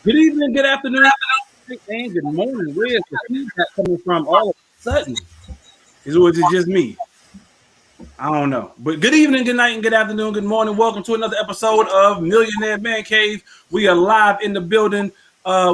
Good evening, good afternoon, and good morning. Where's the feedback coming from all of a sudden? Was it just me? I don't know. But good evening, good night, and good afternoon, good morning. Welcome to another episode of Millionaire Man Cave. We are live in the building.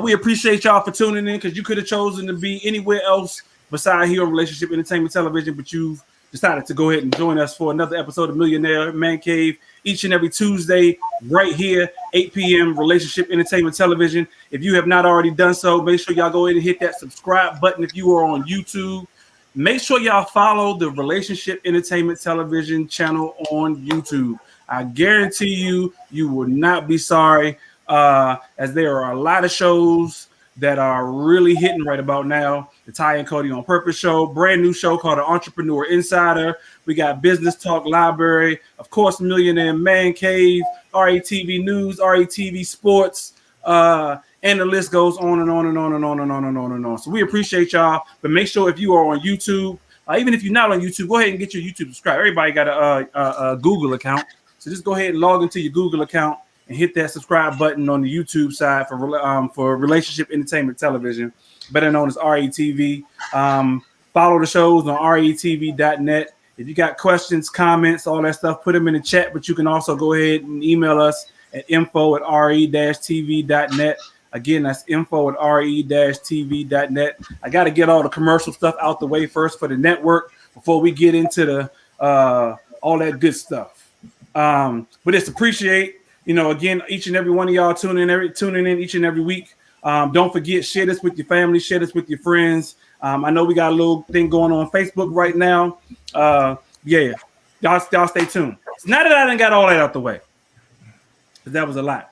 We appreciate y'all for tuning in because you could have chosen to be anywhere else beside here on Relationship Entertainment Television, but you've decided to go ahead and join us for another episode of Millionaire Man Cave each and every Tuesday, right here, 8 p.m. Relationship Entertainment Television. If you have not already done so, make sure y'all go ahead and hit that subscribe button if you are on YouTube. Make sure y'all follow the Relationship Entertainment Television channel on YouTube. I guarantee you, you will not be sorry, as there are a lot of shows that are really hitting right about now. The Ty and Cody on Purpose show, brand new show called The Entrepreneur Insider. We got Business Talk Library, of course, Millionaire Man Cave, RATV News, RATV Sports, and the list goes on and on and on and on and on and on and on. So we appreciate y'all, but make sure if you are on YouTube, even if you're not on YouTube, go ahead and get your YouTube subscribed. Everybody got a Google account, so just go ahead and log into your Google account and hit that subscribe button on the YouTube side for Relationship Entertainment Television, better known as RATV. Follow the shows on ratv.net. If you got questions, comments, all that stuff, put them in the chat, but you can also go ahead and email us at info@re-tv.net. Again, that's info@re-tv.net. I got to get all the commercial stuff out the way first for the network before we get into the all that good stuff. But it's appreciate, again, each and every one of y'all tuning in each and every week. Don't forget, share this with your family, share this with your friends. I know we got a little thing going on Facebook right now. Yeah, y'all stay tuned. So now that I done got all that out the way, because that was a lot.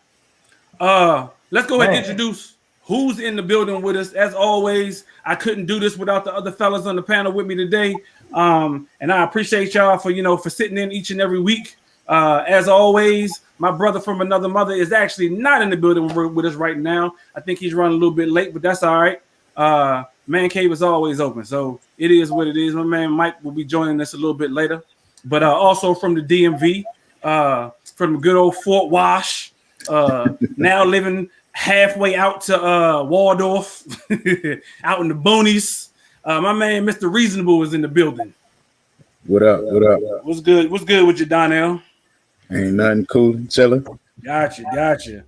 Let's go ahead and introduce who's in the building with us. As always, I couldn't do this without the other fellas on the panel with me today. And I appreciate y'all for sitting in each and every week. As always, my brother from another mother is actually not in the building with us right now. I think he's running a little bit late, but that's all right. Man Cave is always open, so it is what it is. My man Mike will be joining us a little bit later. But also from the DMV, from good old Fort Wash, now living halfway out to Waldorf, out in the boonies. My man Mr. Reasonable is in the building. What up? What up? What's good? What's good with you, Donnell? Ain't nothing, cool, chilling. Gotcha.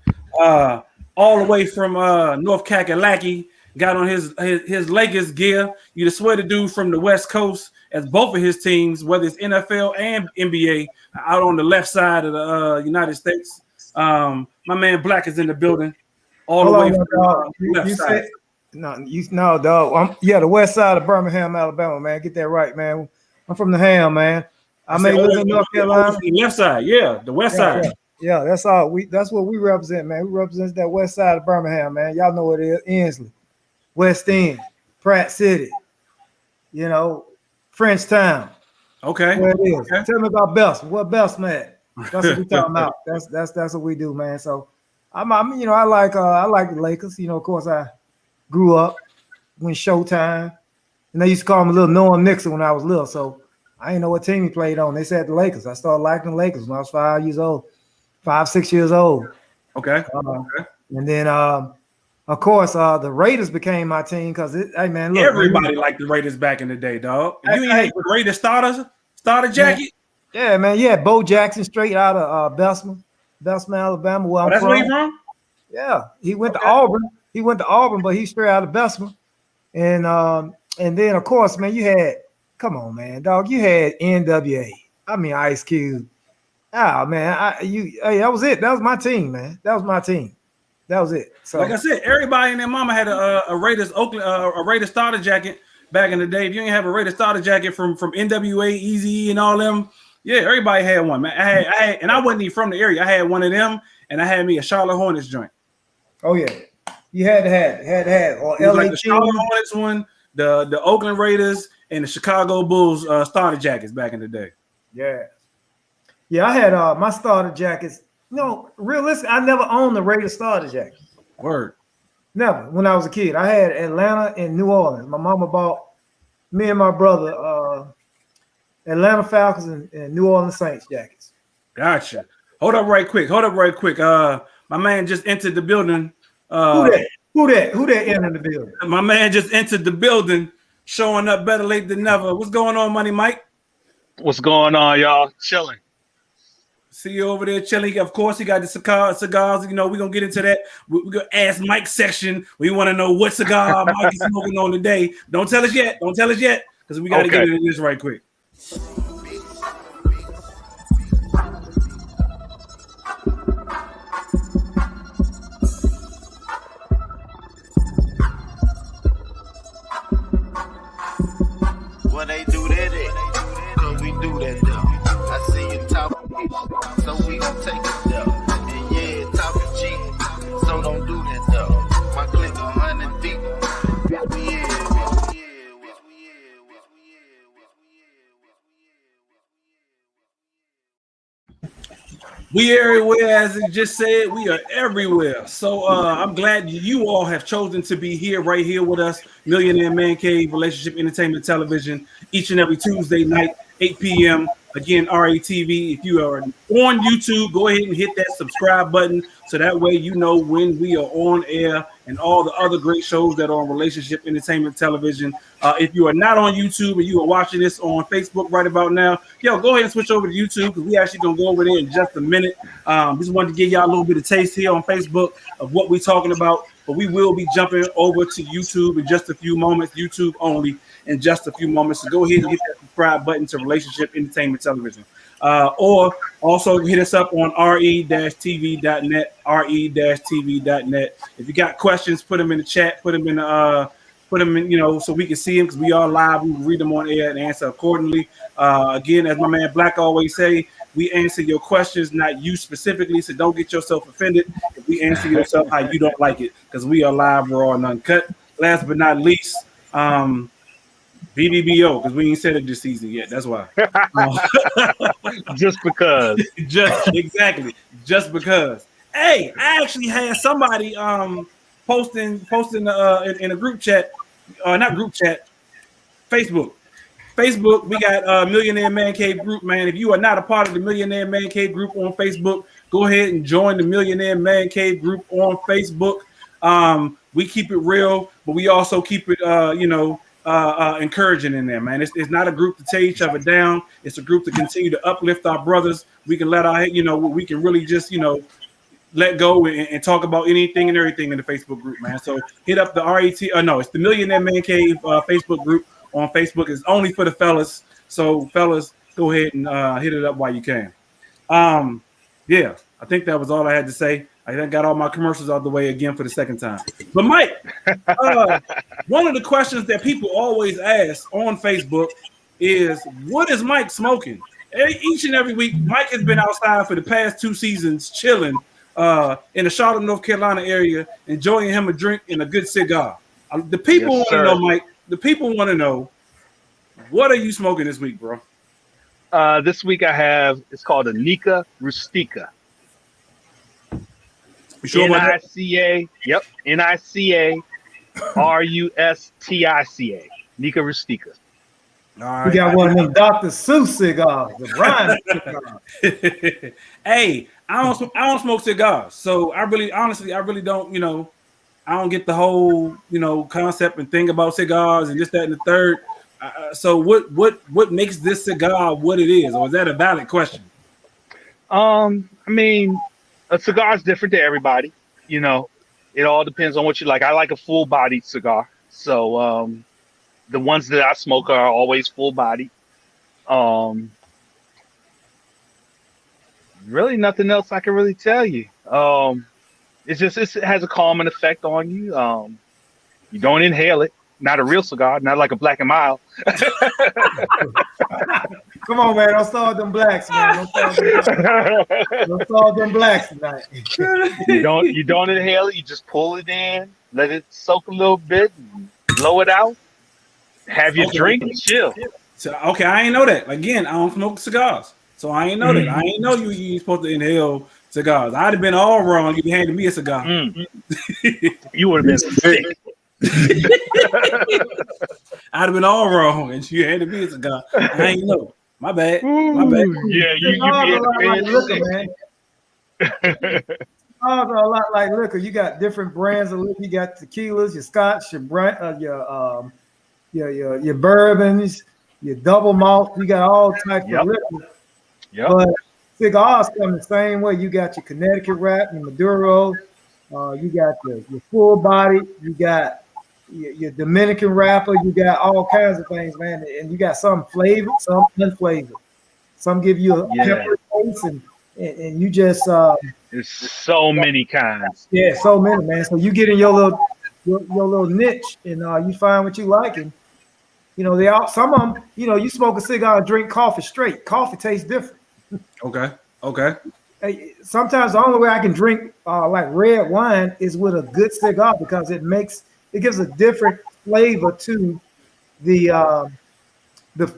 All the way from North Kakalaki, got on his Lakers gear. You'd swear the dude from the West Coast, as both of his teams, whether it's NFL and NBA, out on the left side of the United States. My man Black is in the building, all the way from the left side. No, dog. The west side of Birmingham, Alabama, man. Get that right, man. I'm from the Ham, man. I may live in North Carolina. The left side, yeah, the west side. Yeah, that's all. That's what we represent, man. We represent that west side of Birmingham, man. Y'all know what it is: Ensley, West End, Pratt City, Frenchtown. Okay. Where it is. Okay. Tell me about Bessemer. What Bessemer at? That's what we talking about. That's what we do, man. So I like the Lakers. Of course, I grew up when Showtime, and they used to call him a little Norm Nixon when I was little. So I didn't know what team he played on. They said the Lakers. I started liking the Lakers when I was 6 years old. Okay. And then, of course, the Raiders became my team because, hey, man, look. Everybody liked the Raiders back in the day, dog. You ain't hate the Raiders starter jacket? Yeah, man. Yeah, Bo Jackson straight out of Bessemer, Alabama. Where I'm that's from. where you from? Yeah, he went to Auburn. He went to Auburn, but he's straight out of Bessemer. And then, of course, man, you had, come on, man, dog, you had NWA. I mean, Ice Cube. Oh, man, that was it. That was my team, man. That was my team. That was it. So, like I said, everybody and their mama had a Raiders a Raiders starter jacket back in the day. If you didn't have a Raiders starter jacket from NWA, Eazy, and all them, yeah, everybody had one, man. I had, and I wasn't even from the area. I had one of them, and I had me a Charlotte Hornets joint. Oh yeah, you had to have, or LA like the Charlotte Hornets one, the Oakland Raiders, and the Chicago Bulls starter jackets back in the day. Yeah, I had my starter jackets. Realistically, I never owned the Raiders starter jacket. Word. Never. When I was a kid, I had Atlanta and New Orleans. My mama bought me and my brother Atlanta Falcons and New Orleans Saints jackets. Gotcha. Hold up right quick. My man just entered the building. Who that? Who that entered the building? My man just entered the building, showing up better late than never. What's going on, Money Mike? What's going on, y'all? Chilling. See you over there chilling. Of course, he got the cigars. You know, we're going to get into that. We're going to ask Mike section. We want to know what cigar Mike is smoking on today. Don't tell us yet. Don't tell us yet, because we got to get into this right quick. What they do that at? Cause we do that though. I see you talking, so we gon' take it though. And yeah, talking cheap, so don't do that though. My click 100 deep. We everywhere, as it just said. We are everywhere. So I'm glad you all have chosen to be here, right here with us. Millionaire Man Cave, Relationship Entertainment Television, each and every Tuesday night, 8 p.m. Again, RATV. If you are on YouTube, go ahead and hit that subscribe button so that way you know when we are on air and all the other great shows that are on Relationship Entertainment Television. If you are not on YouTube and you are watching this on Facebook right about now, yo, go ahead and switch over to YouTube because we actually gonna go over there in just a minute. Just wanted to give y'all a little bit of taste here on Facebook of what we're talking about, but we will be jumping over to YouTube in just a few moments, YouTube only in just a few moments. So go ahead and hit that subscribe button to Relationship Entertainment Television. Or also hit us up on re-tv.net, re-tv.net. If you got questions, put them in the chat, put them in, you know, so we can see them because we are live. We read them on air and answer accordingly. Again, as my man Black always say, we answer your questions, not you specifically. So don't get yourself offended if we answer yourself how you don't like it, because we are live, raw, and uncut. Last but not least, BBBO, because we ain't said it this season yet. That's why. Just because. Just because. Hey, I actually had somebody posting in a group chat, not group chat, Facebook. We got Millionaire Man Cave group, man. If you are not a part of the Millionaire Man Cave group on Facebook, go ahead and join the Millionaire Man Cave group on Facebook. We keep it real, but we also keep it, encouraging in there, man. It's not a group to tear each other down. It's a group to continue to uplift our brothers. We can let we can really just, let go and talk about anything and everything in the Facebook group, man. So hit up the it's the Millionaire Man Cave Facebook group on Facebook. It's only for the fellas. So fellas, go ahead and hit it up while you can. Yeah, I think that was all I had to say. I then got all my commercials out the way again for the second time. But Mike, one of the questions that people always ask on Facebook is, what is Mike smoking? Each and every week, Mike has been outside for the past 2 seasons chilling in the Charlotte, North Carolina area, enjoying him a drink and a good cigar. The people want to know, Mike. The people want to know, what are you smoking this week, bro? This week I have, it's called a Nica Rustica. You sure about that? N-I-C-A, yep, N-I-C-A R-U-S-T-I-C-A, Nica Rustica. All right. We got one of them Dr. Seuss cigars, the rhyme cigar. Hey, I don't smoke cigars, so I really don't, I don't get the whole, concept and thing about cigars and this, that, and the third. So what makes this cigar what it is, or is that a valid question? I mean, a cigar is different to everybody. It all depends on what you like. I like a full-bodied cigar, so the ones that I smoke are always full-bodied. Really, nothing else I can really tell you. It has a calming effect on you. You don't inhale it. Not a real cigar, not like a Black and Mild. Come on, man. Don't start them blacks, man. Don't start them blacks tonight. You don't inhale it. You just pull it in, let it soak a little bit, and blow it out. Have your drink and chill. So, okay, I ain't know that. Again, I don't smoke cigars, so I ain't know that. I ain't know you ain't supposed to inhale cigars. I'd have been all wrong if you handed me a cigar. You would have been sick. I'd have been all wrong, and you handed me a cigar. I ain't know. My bad. Yeah, you be man. cigars are a lot like liquor. You got different brands of liquor. You got tequilas, your scotch, your bourbons, your double malt. You got all types of Yep. liquor. Yep. But cigars come the same way. You got your Connecticut wrap, your Maduro. You got your full body. You got your Dominican wrapper. You got all kinds of things, man. And you got some flavored, some unflavored. Some give you a Yeah. pepper taste, and you just There's so many kinds. yeah, so many, man. So you get in your little niche, and you find what you like, and they all some of them. You smoke a cigar and drink coffee straight. Coffee tastes different. Okay. Okay. Hey, sometimes the only way I can drink like red wine is with a good cigar because it gives a different flavor to the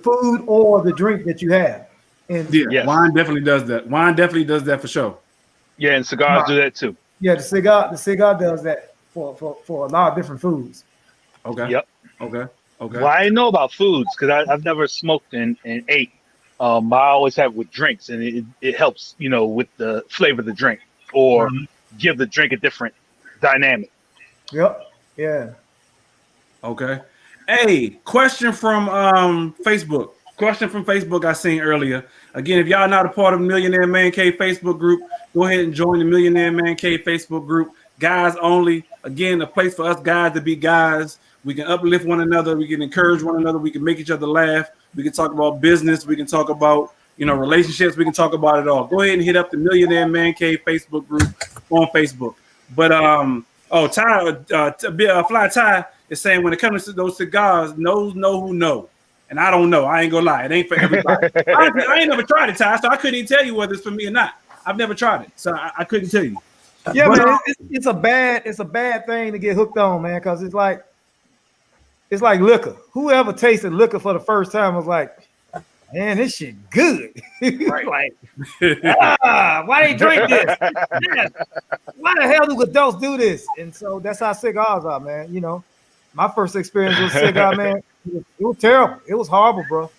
food or the drink that you have. And Yeah, Yes. wine definitely does that. Wine definitely does that for sure. Yeah, and cigars do that too. yeah, the cigar does that for a lot of different foods. Okay. Yep. Okay. Okay. Well, I know about foods because I've never smoked and ate. I always have with drinks, and it helps, with the flavor of the drink or give the drink a different dynamic. Yep. Yeah. Okay. Hey, question from Facebook. Question from Facebook I seen earlier. Again, if y'all not a part of Millionaire Man Cave Facebook group, go ahead and join the Millionaire Man Cave Facebook group. Guys only. Again, a place for us guys to be guys. We can uplift one another. We can encourage one another. We can make each other laugh. We can talk about business. We can talk about, relationships. We can talk about it all. Go ahead and hit up the Millionaire Man Cave Facebook group on Facebook. But Fly Ty is saying when it comes to those cigars, knows know who know. And I don't know. I ain't gonna lie. It ain't for everybody. I ain't never tried it, Ty, so I couldn't even tell you whether it's for me or not. I've never tried it, so I couldn't tell you. Yeah, But, man, it's a bad thing to get hooked on, man, because it's like liquor. Whoever tasted liquor for the first time was like, man, this shit good. Like, why they drink this? Man, why the hell do adults do this? And so that's how cigars are, man. My first experience with cigar, man, it was terrible. It was horrible, bro.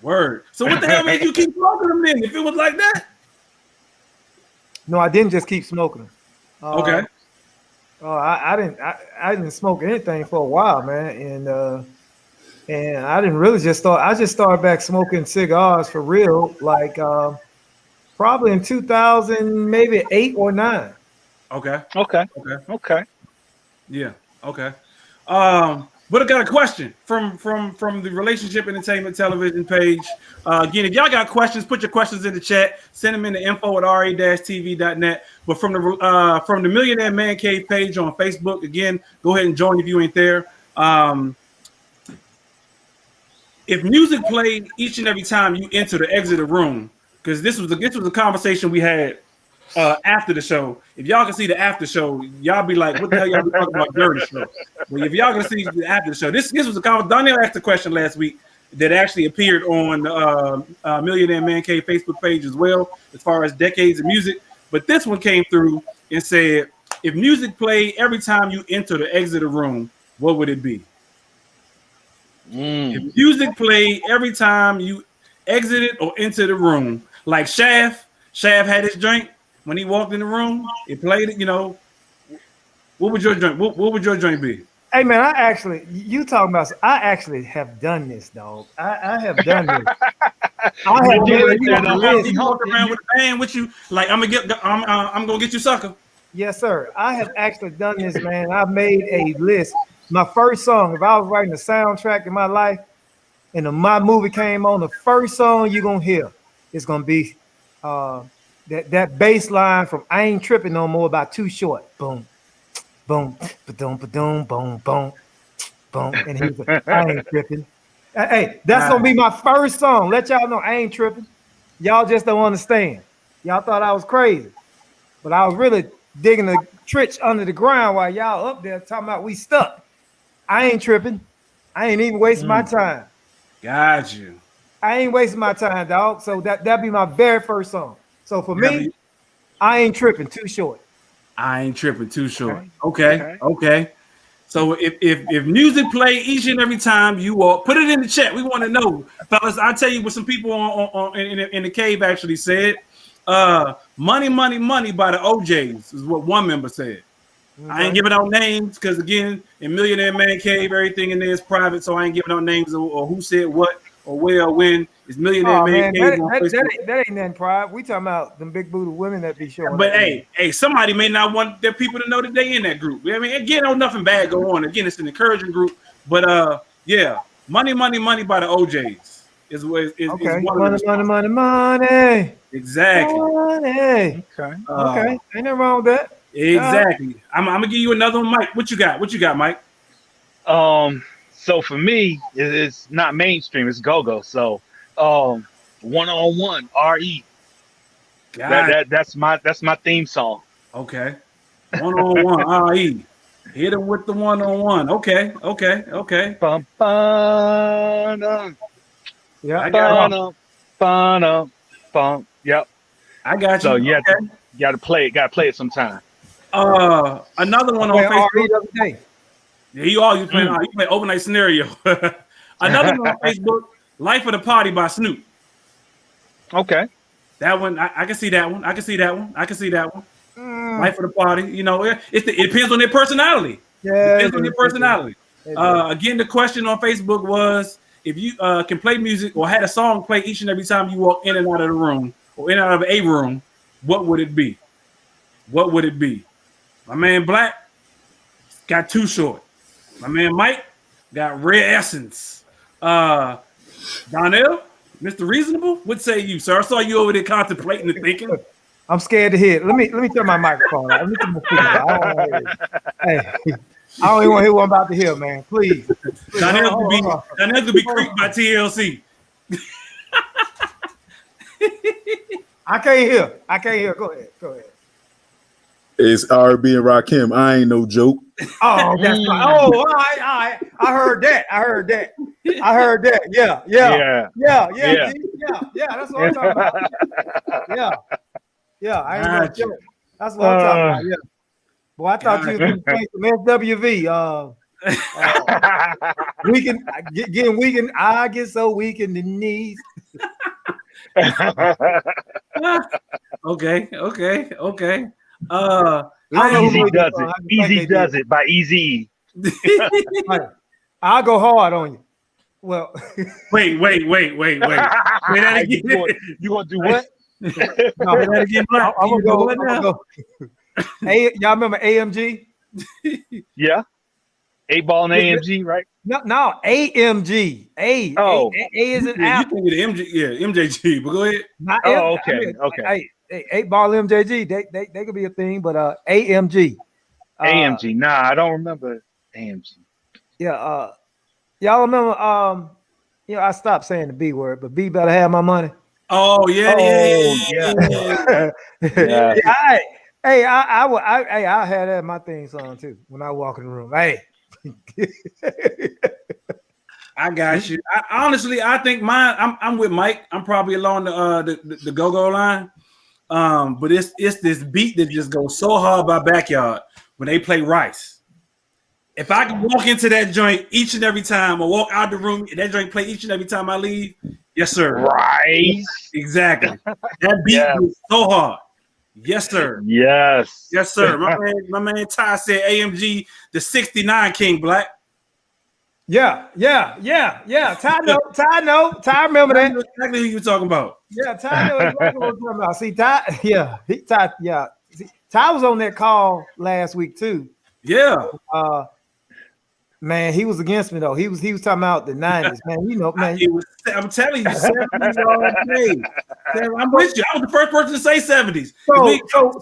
Word. So what the hell made you keep smoking them then? If it was like that? No, I didn't just keep smoking them. Okay. I didn't smoke anything for a while, man, and I didn't really I just started back smoking cigars for real, like probably in 2000, maybe 8 or 9. Okay. Okay. Yeah. Okay. But I got a question from the Relationship Entertainment Television page. Again, if y'all got questions, put your questions in the chat. Send them in to info@ra-tv.net. But from the Millionaire Man Cave page on Facebook, again, go ahead and join if you ain't there. If music played each and every time you enter the exit of the room, because this was a conversation we had after the show. If y'all can see the after show, y'all be like, what the hell y'all be talking about during the show? But if y'all can see the after the show, this was a conversation. Donnell asked a question last week that actually appeared on the Millionaire Man Cave Facebook page as well, as far as decades of music. But this one came through and said, if music played every time you enter the exit of the room, what would it be? If music played every time you exited or entered the room, like Shaft had his drink when he walked in the room, it played it, what would your drink? What would your drink be? Hey man, I actually have done this, dog. I have done this. You walk around with a band with you, like I'm gonna get you sucker. Yes, sir. I have actually done this, man. I made a list. My first song, if I was writing a soundtrack in my life and my movie came on, the first song you're gonna hear is gonna be that bass line from I Ain't Tripping No More by Too Short. Boom, boom, ba-dum, ba-dum, boom, boom, boom. And he's like, I ain't tripping. Hey, that's gonna be my first song. Let y'all know I ain't tripping. Y'all just don't understand. Y'all thought I was crazy, but I was really digging the trench under the ground while y'all up there talking about we stuck. I ain't tripping. I ain't even wasting my time. Got you. I ain't wasting my time, dog. So that'd be my very first song. So for me, I Ain't Tripping, Too Short. I Ain't Tripping, Too Short. Okay. So if music play each and every time you walk, put it in the chat. We want to know, fellas. I'll tell you what some people in the cave actually said. Money, Money, Money by the OJs is what one member said. I ain't giving out names because again, in Millionaire Man Cave, everything in there is private, so I ain't giving out names or who said what or where or when. It's Millionaire Oh Man man, Cave on Facebook. that ain't nothing private. We talking about them big booty women that be showing. But up. hey, somebody may not want their people to know that they in that group. I mean, again, no nothing bad go on. Again, it's an encouraging group. But yeah, Money, Money, Money by the OJs is okay. one of the Money. Exactly. Money. Okay. Okay. Ain't nothing wrong with that. Exactly. I'm gonna give you another one, Mike. What you got, Mike? So for me, it's not mainstream. It's go-go. So, one-on-one, RE. That's my theme song. Okay. One-on-one, RE. Hit him with the one-on-one. Okay. Bum, ba-dum, Yeah. I got ba-dum, ba-dum, bum. Yep. I got you. So you Okay. gotta play it sometime. Another one on Facebook. RE the other day. Yeah, you playing you play overnight scenario. Another one on Facebook, Life of the Party by Snoop. Okay. That one, I can see that one. I can see that one. Life of the Party. You know, it depends on their personality. Yeah. Depends on your personality. Again, the question on Facebook was if you can play music or had a song play each and every time you walk in and out of the room or in and out of a room, what would it be? What would it be? My man Black got Too Short. My man Mike got Rare Essence. Donnell, Mr. Reasonable, what say you, sir? I saw you over there contemplating and thinking. I'm scared to hear it. Let me turn my microphone on. Let me turn my speaker down. I don't even want to hear what I'm about to hear, man. Please. Donnell could be creeped by TLC. I can't hear. Go ahead. It's R&B and Rakim. I ain't no joke. Oh, that's right. Oh, all right. I heard that. Yeah. That's what I'm talking about. Yeah. I ain't no joke. That's what I'm talking about. Yeah. Boy, I thought you was playing some SWV. Weakened. I get so weak in the knees. Okay. Easy does it by Easy. I'll go hard on you. Well, wait. Say that again. You gonna do what? No, that again, I'm gonna go. Hey, y'all remember AMG? Yeah. 8-ball and AMG, right? No, AMG. A is an apple. You think of the MJG, but go ahead. Okay. 8-ball MJG. They could be a thing, but AMG. AMG. Nah, I don't remember AMG. Yeah. Y'all remember? I stopped saying the B word, but B better have my money. Oh yeah. I had that in my theme song too when I walk in the room. Hey. I got you. I think mine. I'm with Mike. I'm probably along the go-go line. But it's this beat that just goes so hard by Backyard when they play Rice. If I can walk into that joint each and every time or walk out the room, that joint play each and every time I leave, yes, sir. Rice. Exactly. That beat was so hard. Yes, sir. Yes, sir. My man Ty said AMG, the 69 King Black. Yeah. Ty know. Ty remember that. Exactly who you talking about. Yeah, Ty knows exactly what I'm talking about. See, Ty, Ty was on that call last week too. Yeah. Man, he was against me though. He was talking about the 90s, man. I'm telling you, 70s all day. I'm with you. I was the first person to say 70s.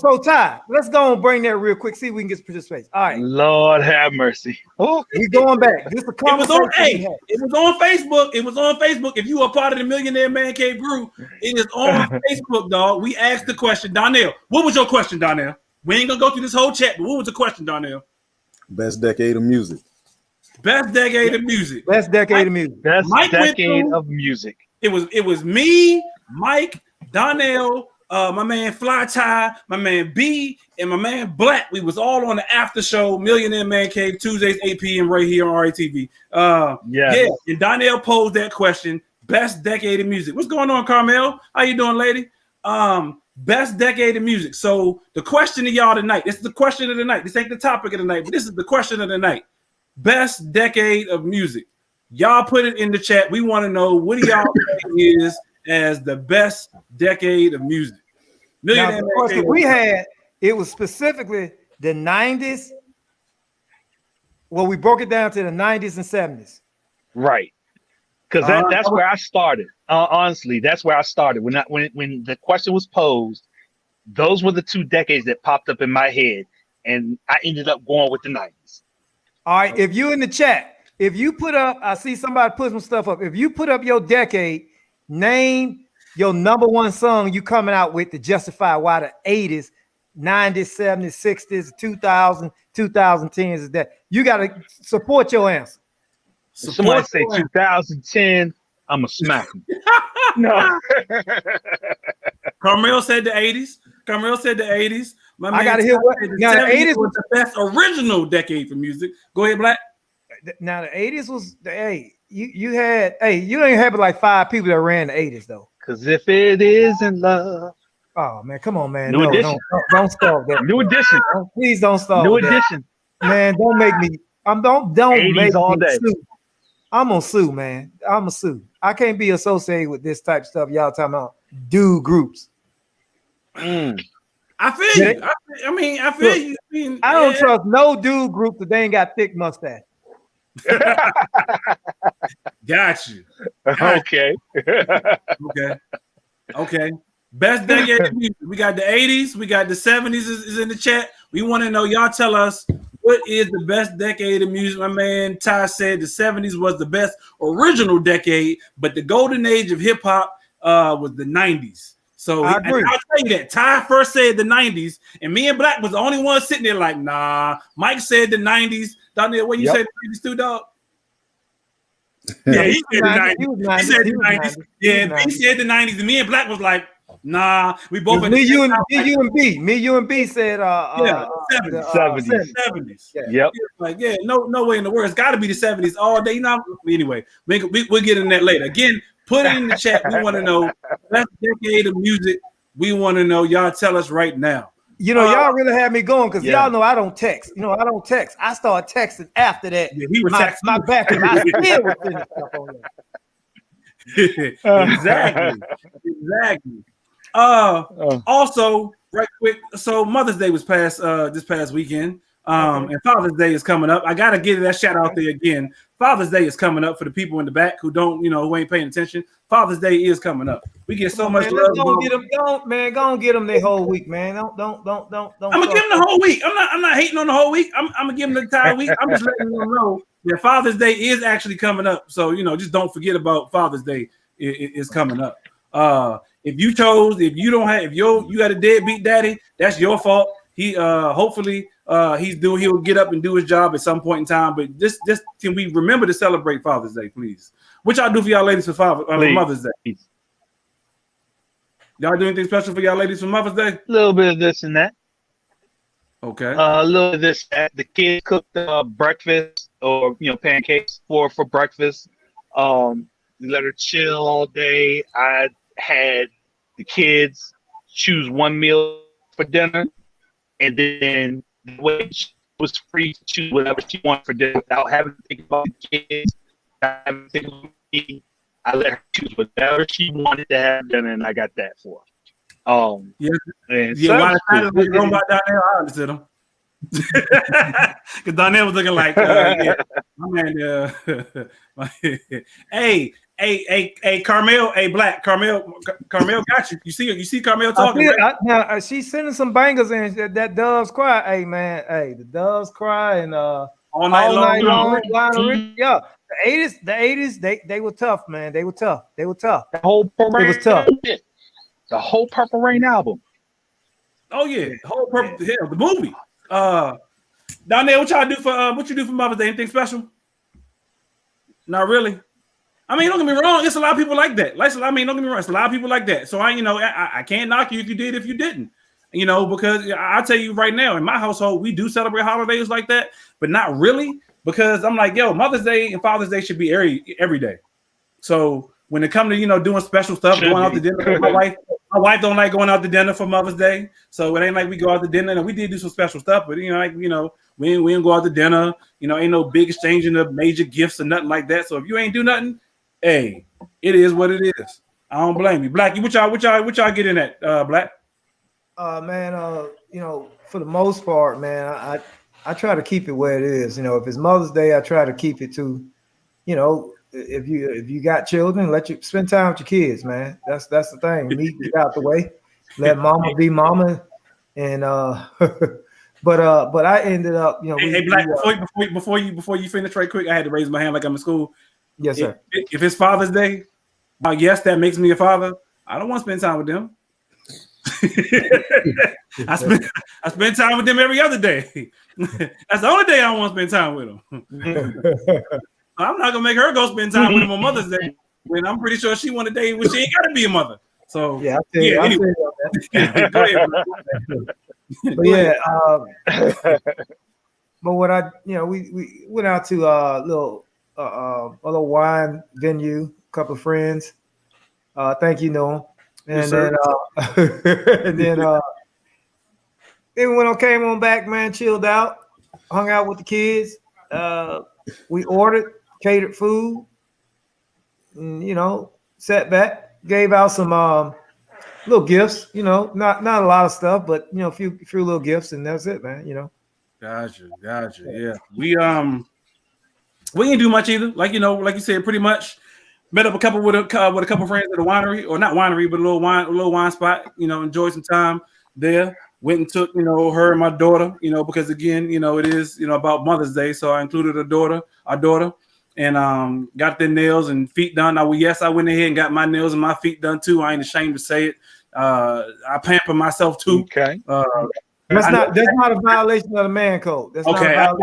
So Ty, let's go and bring that real quick. See if we can get some participation. All right. Lord have mercy. Oh, we going back. This is a conversation. It was on Facebook. It was on Facebook. If you are part of the Millionaire Man Cave group, it is on Facebook, dog. We asked the question, Donnell. What was your question, Donnell? We ain't gonna go through this whole chat, but what was the question, Donnell? Best decade of music. Best decade of music. Best decade of music. It was me, Mike, Donnell, my man Fly Tie, my man B, and my man Black. We was all on the after show, Millionaire Man Cave, Tuesdays 8 p.m. right here on RATV. Yeah. And Donnell posed that question: best decade of music. What's going on, Carmel? How you doing, lady? best decade of music. So the question to y'all tonight, this is the question of the night. This ain't the topic of the night, but this is the question of the night. Best decade of music. Y'all put it in the chat. We want to know what do y'all think is as the best decade of music. Now, the question we had, it was specifically the 90s. Well, we broke it down to the 90s and 70s. Right. Because that's where I started. Honestly, that's where I started. When the question was posed, those were the 2 decades that popped up in my head, and I ended up going with the 90s. All right, if you in the chat, if you put up, I see somebody put some stuff up. If you put up your decade, name your number one song you coming out with to justify why the 80s, 90s, 70s, 60s, 2000s, 2010s is that. You got to support your answer. Somebody say 2010, I'm a smack him. No. Carmel said the 80s. Carmel said the 80s. My man, I got to hear what. Now, the 80s was the best original decade for music. Go ahead, Black. Now, the 80s was, you had, you ain't have like 5 people that ran the 80s, though. Because if it isn't love. Oh, man, come on, man. New edition. Don't stop that. New edition. Please don't stop New that. edition. Man, don't make me. Don't make all me day. sue. I'm gonna sue, man. I'm gonna sue. I can't be associated with this type of stuff y'all talking about. Dude groups. I feel you. I feel you. I don't trust no dude group that they ain't got thick mustache. Got you. Okay. Okay. Best decade of music. We got the 80s. We got the 70s is in the chat. We want to know. Y'all tell us what is the best decade of music. My man Ty said the 70s was the best original decade, but the golden age of hip hop was the 90s. So I agree. I'll tell you that Ty first said the 90s, and me and Black was the only one sitting there like, nah. Mike said the 90s. Down there, what you said the 90s too, dog? Yeah, he said the 90s. He said the 90s. Yeah, he said the 90s, and me and Black was like, nah. We both me, you and B said 70s. Yeah. Like, no way in the world. It's got to be the 70s all day. You know. Anyway, we'll get in that later. Again, put it in the chat. We want to know best decade of music. We want to know. Y'all tell us right now. You know, y'all really had me going because y'all know I don't text. You know, I don't text. I start texting after that. Yeah, he was texting. My back and I still was sending stuff on there. Exactly. Also, right quick. So Mother's Day was this past weekend. And Father's Day is coming up. I gotta give that shout out there again. Father's Day is coming up for the people in the back who who ain't paying attention. Father's Day is coming up. We get so much love. Go get them their whole week, man. Don't. I'm gonna give them the whole week. I'm not hating on the whole week. I'm gonna give them the entire week. I'm just letting them know that Father's Day is actually coming up. So just don't forget about Father's Day. Is coming up. If you got a deadbeat daddy, that's your fault. He hopefully he'll get up and do his job at some point in time. But just can we remember to celebrate Father's Day, please? What y'all do for y'all ladies for Mother's Day? Y'all do anything special for y'all ladies for Mother's Day? A little bit of this and that. Okay. A little of this. The kids cooked breakfast or pancakes for breakfast. Let her chill all day. I had the kids choose one meal for dinner, and then the way she was free to choose whatever she wanted for dinner without having to think about the kids. Having to think about me. I let her choose whatever she wanted to have dinner, and I got that for her. Why the room about down there? I understood him. Because Donnell was looking like, my man. Hey, Carmel, Black, Carmel got you. You see Carmel talking. Now she's sending some bangers in. That Doves Cry. Hey, man. Hey, the Doves Cry and all night long. Yeah, the 80s, they were tough, man. They were tough. The whole Purple Rain. It was tough. The whole Purple Rain album. Oh yeah, the whole Purple the movie. Down there, what y'all do for what you do for Mother's Day? Anything special? Not really. I mean, don't get me wrong. It's a lot of people like that. Don't get me wrong. It's a lot of people like that. So I can't knock you if you did, if you didn't. Because I'll tell you right now, in my household, we do celebrate holidays like that, but not really. Because I'm like, Mother's Day and Father's Day should be every day. So when it comes to doing special stuff, going out to dinner with my My wife don't like going out to dinner for Mother's Day, so it ain't like we go out to dinner. And we did do some special stuff, but we didn't go out to dinner. Ain't no big exchanging of major gifts or nothing like that. So if you ain't do nothing, hey, it is what it is. I don't blame you. Black, what y'all getting at, Black? Man, for the most part, man, I try to keep it where it is. If it's Mother's Day, I try to keep it to, if you got children, let you spend time with your kids, man. That's the thing. Get out the way, let mama be mama, and but I ended up, Hey, Black, before you finish right quick, I had to raise my hand like I'm in school. Yes, sir. If it's Father's Day, yes, that makes me a father. I don't want to spend time with them. I spend time with them every other day. That's the only day I don't want to spend time with them. I'm not gonna make her go spend time with him on Mother's Day when I'm pretty sure she want a day when she ain't gotta be a mother. So anyway. Go ahead. But but what we went out to a little wine venue, a couple of friends. Thank you, Noah. And then then when I came on back, man, chilled out, hung out with the kids. We ordered catered food, and, sat back, gave out some little gifts, not a lot of stuff, but a few little gifts, and that's it, man. Gotcha. Yeah, we didn't do much either. Like you said, pretty much. Met up with a couple friends at a winery, or not winery, but a little wine spot. Enjoyed some time there. Went and took her and my daughter. Because again, it is about Mother's Day, so I included our daughter, and got their nails and feet done. I went ahead and got my nails and my feet done too. I ain't ashamed to say it. I pamper myself too. Okay. That's not a violation of the man code. That's okay. I was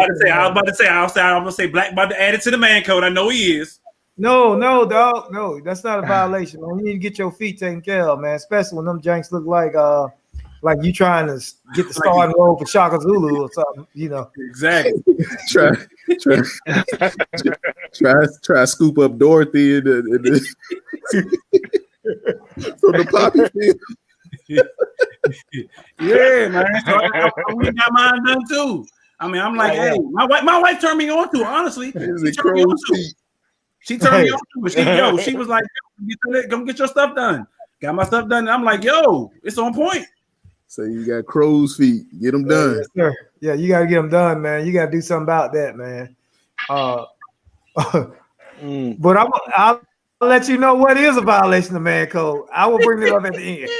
about to say. I'm gonna say Black about to add it to the man code. I know he is. No, dog. No, that's not a violation, man. You need to get your feet taken care of, man. Especially when them janks look like you trying to get the starting role for Shaka Zulu or something, Exactly. try scoop up Dorothy in the from the poppy field. Yeah, man. So we got mine done too. I mean, I'm like, hey, my wife turned me on to it, honestly. She turned me on to it. She was like, come get your stuff done. Got my stuff done. And I'm like, it's on point. So you got crow's feet. Get them done. Yes, sir. Yeah, you got to get them done, man. You got to do something about that, man. But I'll let you know what is a violation of man code. I will bring it up at the end.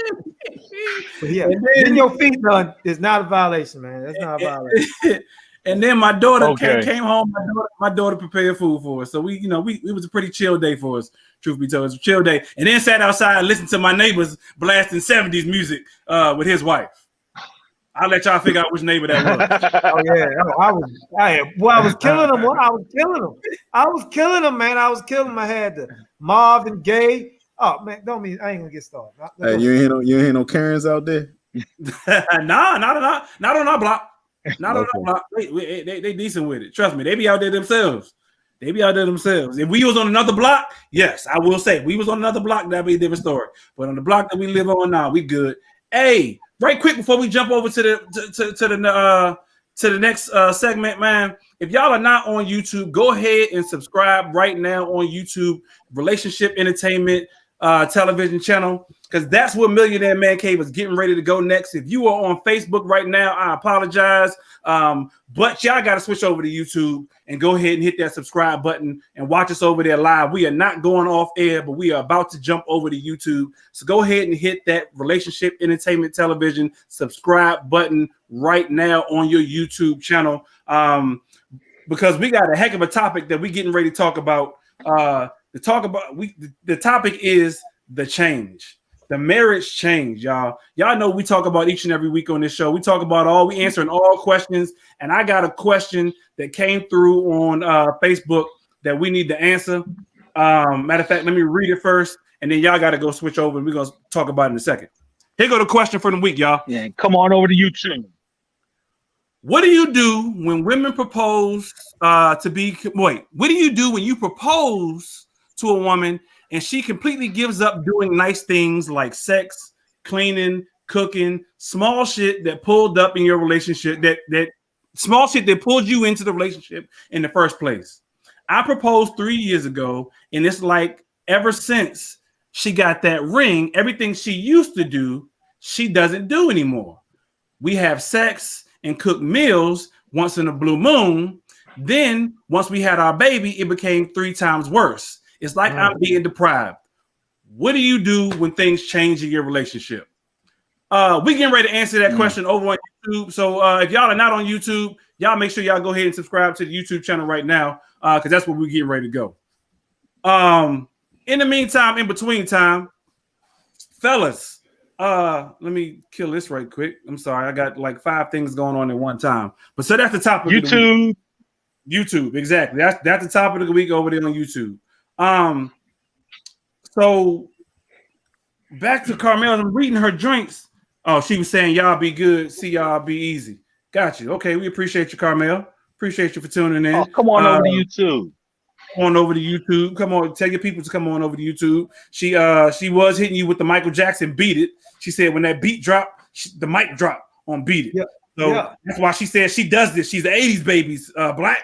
But yeah, getting your feet done is not a violation, man. That's not a violation. And then my daughter came home. My daughter prepared food for us, so it was a pretty chill day for us. Truth be told, it was a chill day. And then sat outside and listened to my neighbors blasting 70s music with his wife. I'll let y'all figure out which neighbor that was. Oh yeah, I was killing them. I was killing them, man. I was killing them. I had the Marvin Gaye. Oh man, I ain't gonna get started. Hey, you ain't hear no Karens out there? Nah, not on our block. Not on our block. They decent with it. Trust me, they be out there themselves. If we was on another block, yes, I will say we was on another block, that'd be a different story. But on the block that we live on now, we good. Hey, right quick before we jump over to the next segment, man. If y'all are not on YouTube, go ahead and subscribe right now on YouTube, Relationship Entertainment television channel, because that's where Millionaire Man Cave is getting ready to go next. If you are on Facebook right now, I apologize, but y'all got to switch over to YouTube and go ahead and hit that subscribe button and watch us over there live. We are not going off air, but we are about to jump over to YouTube. So go ahead and hit that Relationship Entertainment television subscribe button right now on your YouTube channel, because we got a heck of a topic that we're getting ready to talk about. The topic is the change, the marriage change, y'all. Y'all know we talk about each and every week on this show. We talk about we answering all questions, and I got a question that came through on Facebook that we need to answer. Matter of fact, let me read it first, and then y'all got to go switch over, and we're gonna talk about it in a second. Here go the question for the week, y'all. Yeah, come on over to YouTube. What do you do when women propose what do you do when you propose to a woman and she completely gives up doing nice things like sex, cleaning, cooking, small shit that pulled up in your relationship, that small shit that pulled you into the relationship in the first place. I proposed 3 years ago, and it's like ever since she got that ring, everything she used to do, she doesn't do anymore. We have sex and cook meals once in a blue moon. Then once we had our baby, it became 3 times worse. It's like I'm being deprived. What do you do when things change in your relationship? We getting ready to answer that question over on YouTube. So if y'all are not on YouTube, y'all make sure y'all go ahead and subscribe to the YouTube channel right now, because that's where we're getting ready to go. In the meantime, in between time, fellas, let me kill this right quick. I'm sorry, I got like 5 things going on at one time. But so that's the topic of the week. YouTube, exactly. That's the topic of the week over there on YouTube. So back to Carmel, I'm reading her drinks. Oh, she was saying y'all be good, see y'all be easy. Got you. Okay, we appreciate you, Carmel. Appreciate you for tuning in. Oh, come on over to YouTube. Come on over to YouTube. Come on, tell your people to come on over to YouTube. She was hitting you with the Michael Jackson Beat It. She said when that beat dropped, the mic dropped on Beat It. Yeah. So that's why she said she does this. She's the 80s babies, Black.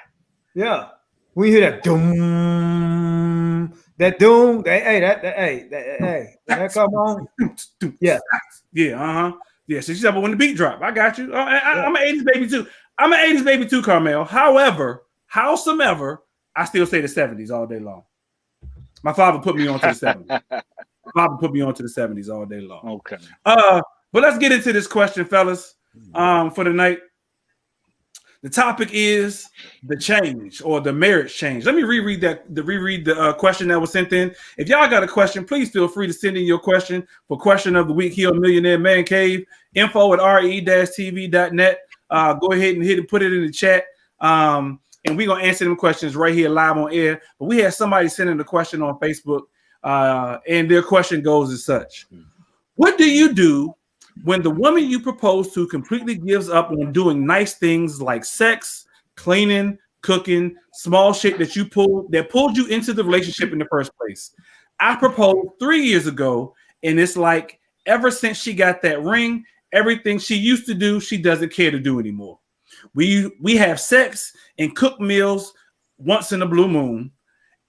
Yeah. We hear that doom, that doom. That come on. Yeah. Yeah. Yeah. So she said, but when the beat drop, I got you. I'm an 80s baby too. I'm an 80s baby too, Carmel. However, howsomever, I still say the 70s all day long. My father put me onto the 70s. My father put me onto the 70s all day long. Okay. But let's get into this question, fellas. For the night. The topic is the change or the marriage change. Let me reread the question that was sent in. If y'all got a question, please feel free to send in your question for question of the week here on Millionaire Man Cave. info@re-tv.net. Go ahead and put it in the chat. And we're gonna answer them questions right here live on air. But we had somebody sending a question on Facebook, and their question goes as such: what do you do when the woman you propose to completely gives up on doing nice things like sex, cleaning, cooking, small shit that pulled you into the relationship in the first place? I proposed 3 years ago, and it's like ever since she got that ring, everything she used to do, she doesn't care to do anymore. We have sex and cook meals once in a blue moon,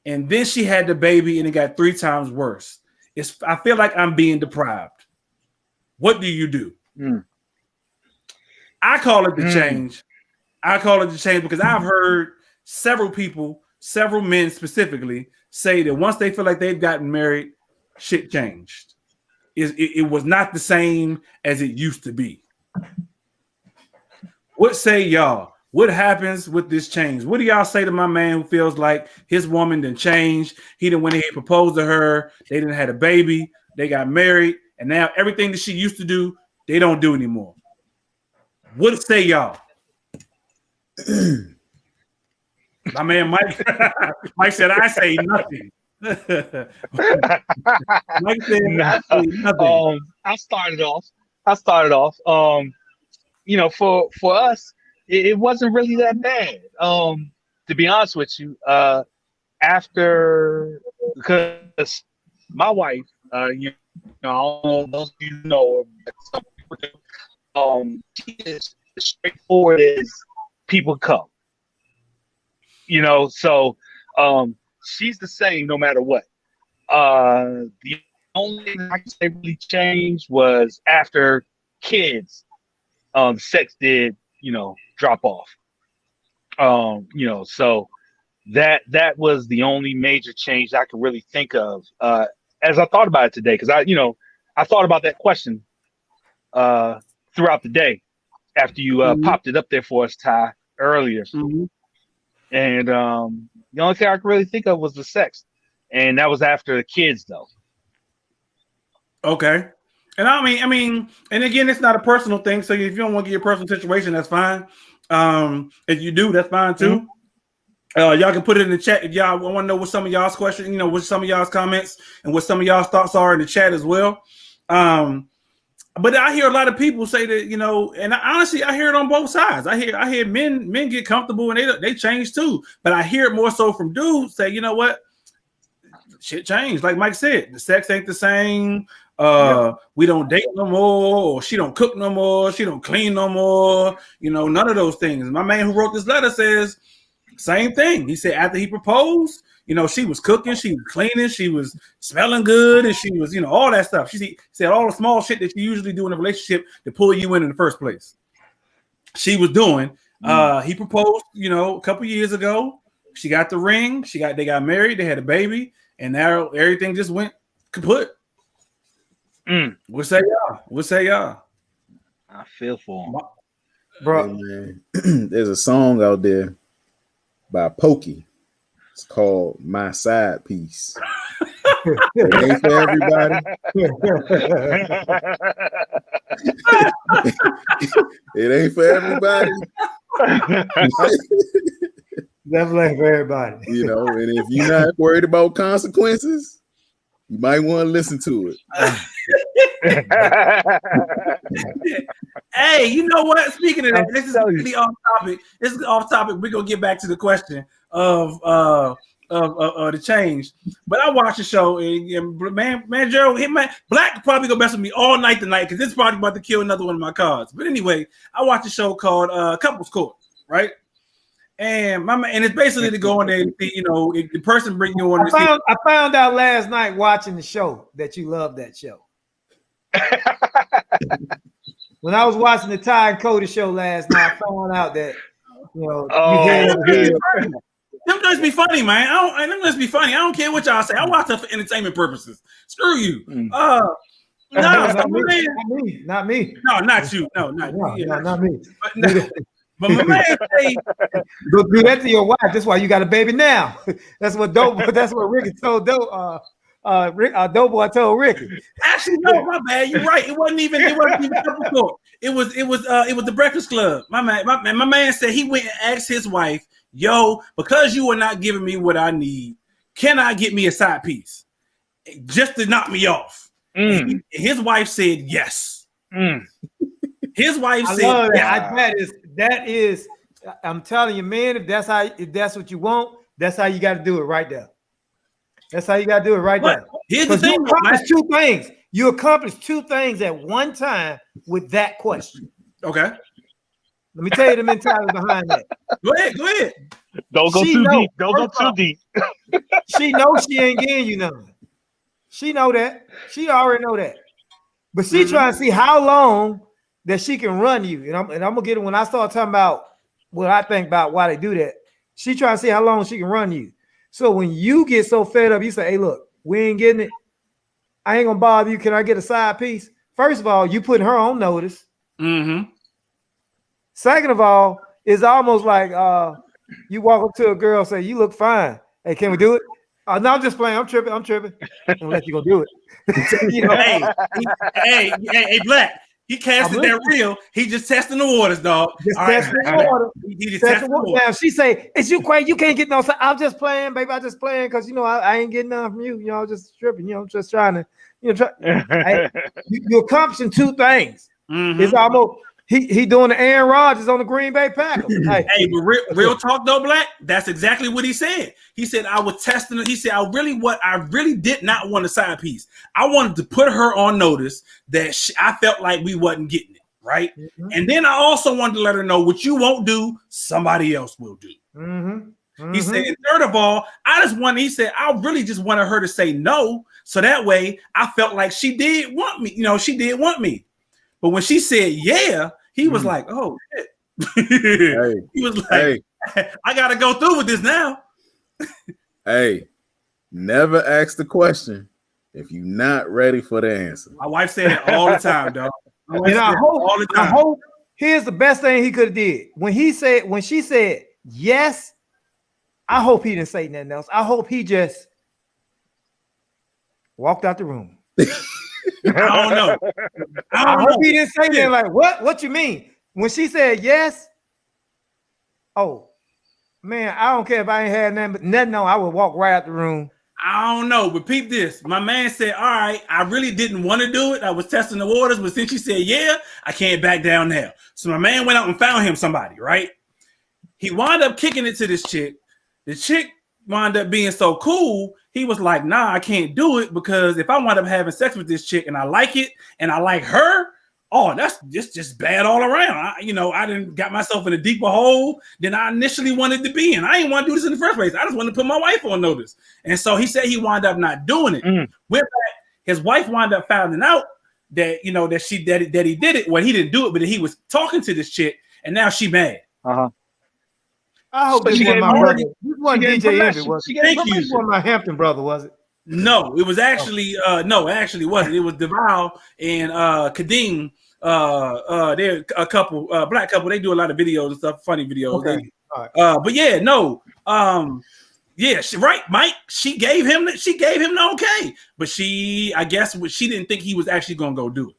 and then she had the baby, and it got 3 times worse. I feel like I'm being deprived. What do you do? I call it the change. I call it the change because I've heard several people, several men specifically, say that once they feel like they've gotten married, shit changed. It was not the same as it used to be. What say y'all? What happens with this change? What do y'all say to my man who feels like his woman done changed? He done went ahead and proposed to her. They didn't had a baby. They got married. And now everything that she used to do, they don't do anymore. What say y'all? My man Mike, Mike said, I say nothing. Mike said, I say nothing. I started off. For us, it wasn't really that bad. To be honest with you, because my wife, those of you know, but some people do. She is as straightforward as people come. So she's the same no matter what. The only thing I can say really changed was after kids. Sex did, drop off. So that was the only major change I could really think of. As I thought about it today, because I thought about that question throughout the day after you popped it up there for us, Ty, earlier. And the only thing I could really think of was the sex, and that was after the kids, though. Okay, and I mean, and again, it's not a personal thing. So if you don't want to get your personal situation, that's fine. If you do, that's fine too. Y'all can put it in the chat if y'all want to know what some of y'all's questions, what some of y'all's comments and what some of y'all's thoughts are in the chat as well. But I hear a lot of people say that, and honestly, I hear it on both sides. I hear men get comfortable and they change too. But I hear it more so from dudes say, you know what, shit changed. Like Mike said, the sex ain't the same. We don't date no more, or she don't cook no more, she don't clean no more, none of those things. My man who wrote this letter says same thing. He said after he proposed, she was cooking, she was cleaning, she was smelling good, and she was, all that stuff. She said all the small shit that you usually do in a relationship to pull you in the first place. She was doing. He proposed, a couple years ago. She got the ring. They got married. They had a baby, and now everything just went kaput. What say y'all? I feel for him, bro. Hey, man. There's a song out there by Pokey. It's called "My Side Piece." It ain't for everybody. It ain't for everybody. Definitely ain't for everybody. And if you're not worried about consequences, you might want to listen to it. Hey, you know what? Speaking of that, this is really off topic. This is off topic. We're gonna get back to the question of the change. But I watched the show, and man, Gerald, Black probably gonna mess with me all night tonight because this is probably about to kill another one of my cards. But anyway, I watched a show called Couples Court, right? And it's basically to go in there and see, if the person bring you on. I found out last night watching the show that you love that show. When I was watching the Ty and Cody show last night, I found out that them just be funny, man. Them just be funny. I don't care what y'all say. I watch it for entertainment purposes. Screw you. Not me. No, not you. No, not me. But my man say, go do that to your wife. That's why you got a baby now. That's what Ricky told Doughboy told Ricky. Actually, no, my bad. You're right. It wasn't even Couples Court. It was the Breakfast Club. My man said he went and asked his wife, "Yo, because you are not giving me what I need, can I get me a side piece just to knock me off?" His wife said yes. His wife said yes. That is. I'm telling you, man. If that's what you want, that's how you got to do it right there. That's how you got to do it right there. Here's the thing. You accomplished two things at one time with that question. Okay. Let me tell you the mentality behind that. Go ahead. Don't go too deep. Don't go too deep. She knows she ain't getting you nothing. She know that. She already know that. But she trying to see how long that she can run you. And I'm gonna get it when I start talking about what I think about why they do that. She trying to see how long she can run you. So when you get so fed up, you say, "Hey, look, we ain't getting it. I ain't gonna bother you. Can I get a side piece?" First of all, you put her on notice. Second of all, it's almost like you walk up to a girl, say, "You look fine. Hey, can we do it?" No, I'm just playing. I'm tripping. Unless you gonna do it. Hey, Black. He casted that real. He just testing the waters, dog. Just testing the water. He just testing the water. Now she say, "It's you, Quay. You can't get no." I'm just playing, baby. I'm just playing because I ain't getting none from you. I'm just tripping. I'm just trying to, you're accomplishing two things. It's almost he doing the Aaron Rodgers on the Green Bay Packers. Hey, but real talk though, Black. That's exactly what he said. He said I was testing it. He said I really did not want a side piece. I wanted to put her on notice that I felt like we wasn't getting it right, and then I also wanted to let her know what you won't do, somebody else will do. He said, and third of all, he said I really just wanted her to say no, so that way I felt like she did want me. She did want me, but when she said yeah. He was like, "Oh shit!" He was like, "I gotta go through with this now." Hey, never ask the question if you're not ready for the answer. My wife said it all the time, dog. And I hope here's the best thing he could have did when she said yes. I hope he didn't say nothing else. I hope he just walked out the room. I don't know. I hope he didn't say that. Like, what you mean? When she said yes, oh man, I don't care if I ain't had nothing on. I would walk right out the room. I don't know, but peep this. My man said, "All right, I really didn't want to do it. I was testing the waters, but since she said yeah, I can't back down now." So my man went out and found him somebody, right? He wound up kicking it to this chick. The chick wound up being so cool, he was like, nah, I can't do it because if I wind up having sex with this chick and I like it and I like her, oh, that's just bad all around. I didn't got myself in a deeper hole than I initially wanted to be in. I didn't want to do this in the first place. I just wanted to put my wife on notice. And so he said he wound up not doing it. With that, his wife wound up finding out that that he did it. Well, he didn't do it, but he was talking to this chick, and now she mad. I hope this wasn't my brother. This wasn't DJ Envy, was it? Thank you. This wasn't my Hampton brother, was it? No, it was actually no, it actually wasn't. It was Deval and Kadeem. They're a couple, black couple. They do a lot of videos and stuff, funny videos. Okay. All right. But yeah, no, yeah, right, Mike. She gave him the okay, but I guess she didn't think he was actually gonna go do it.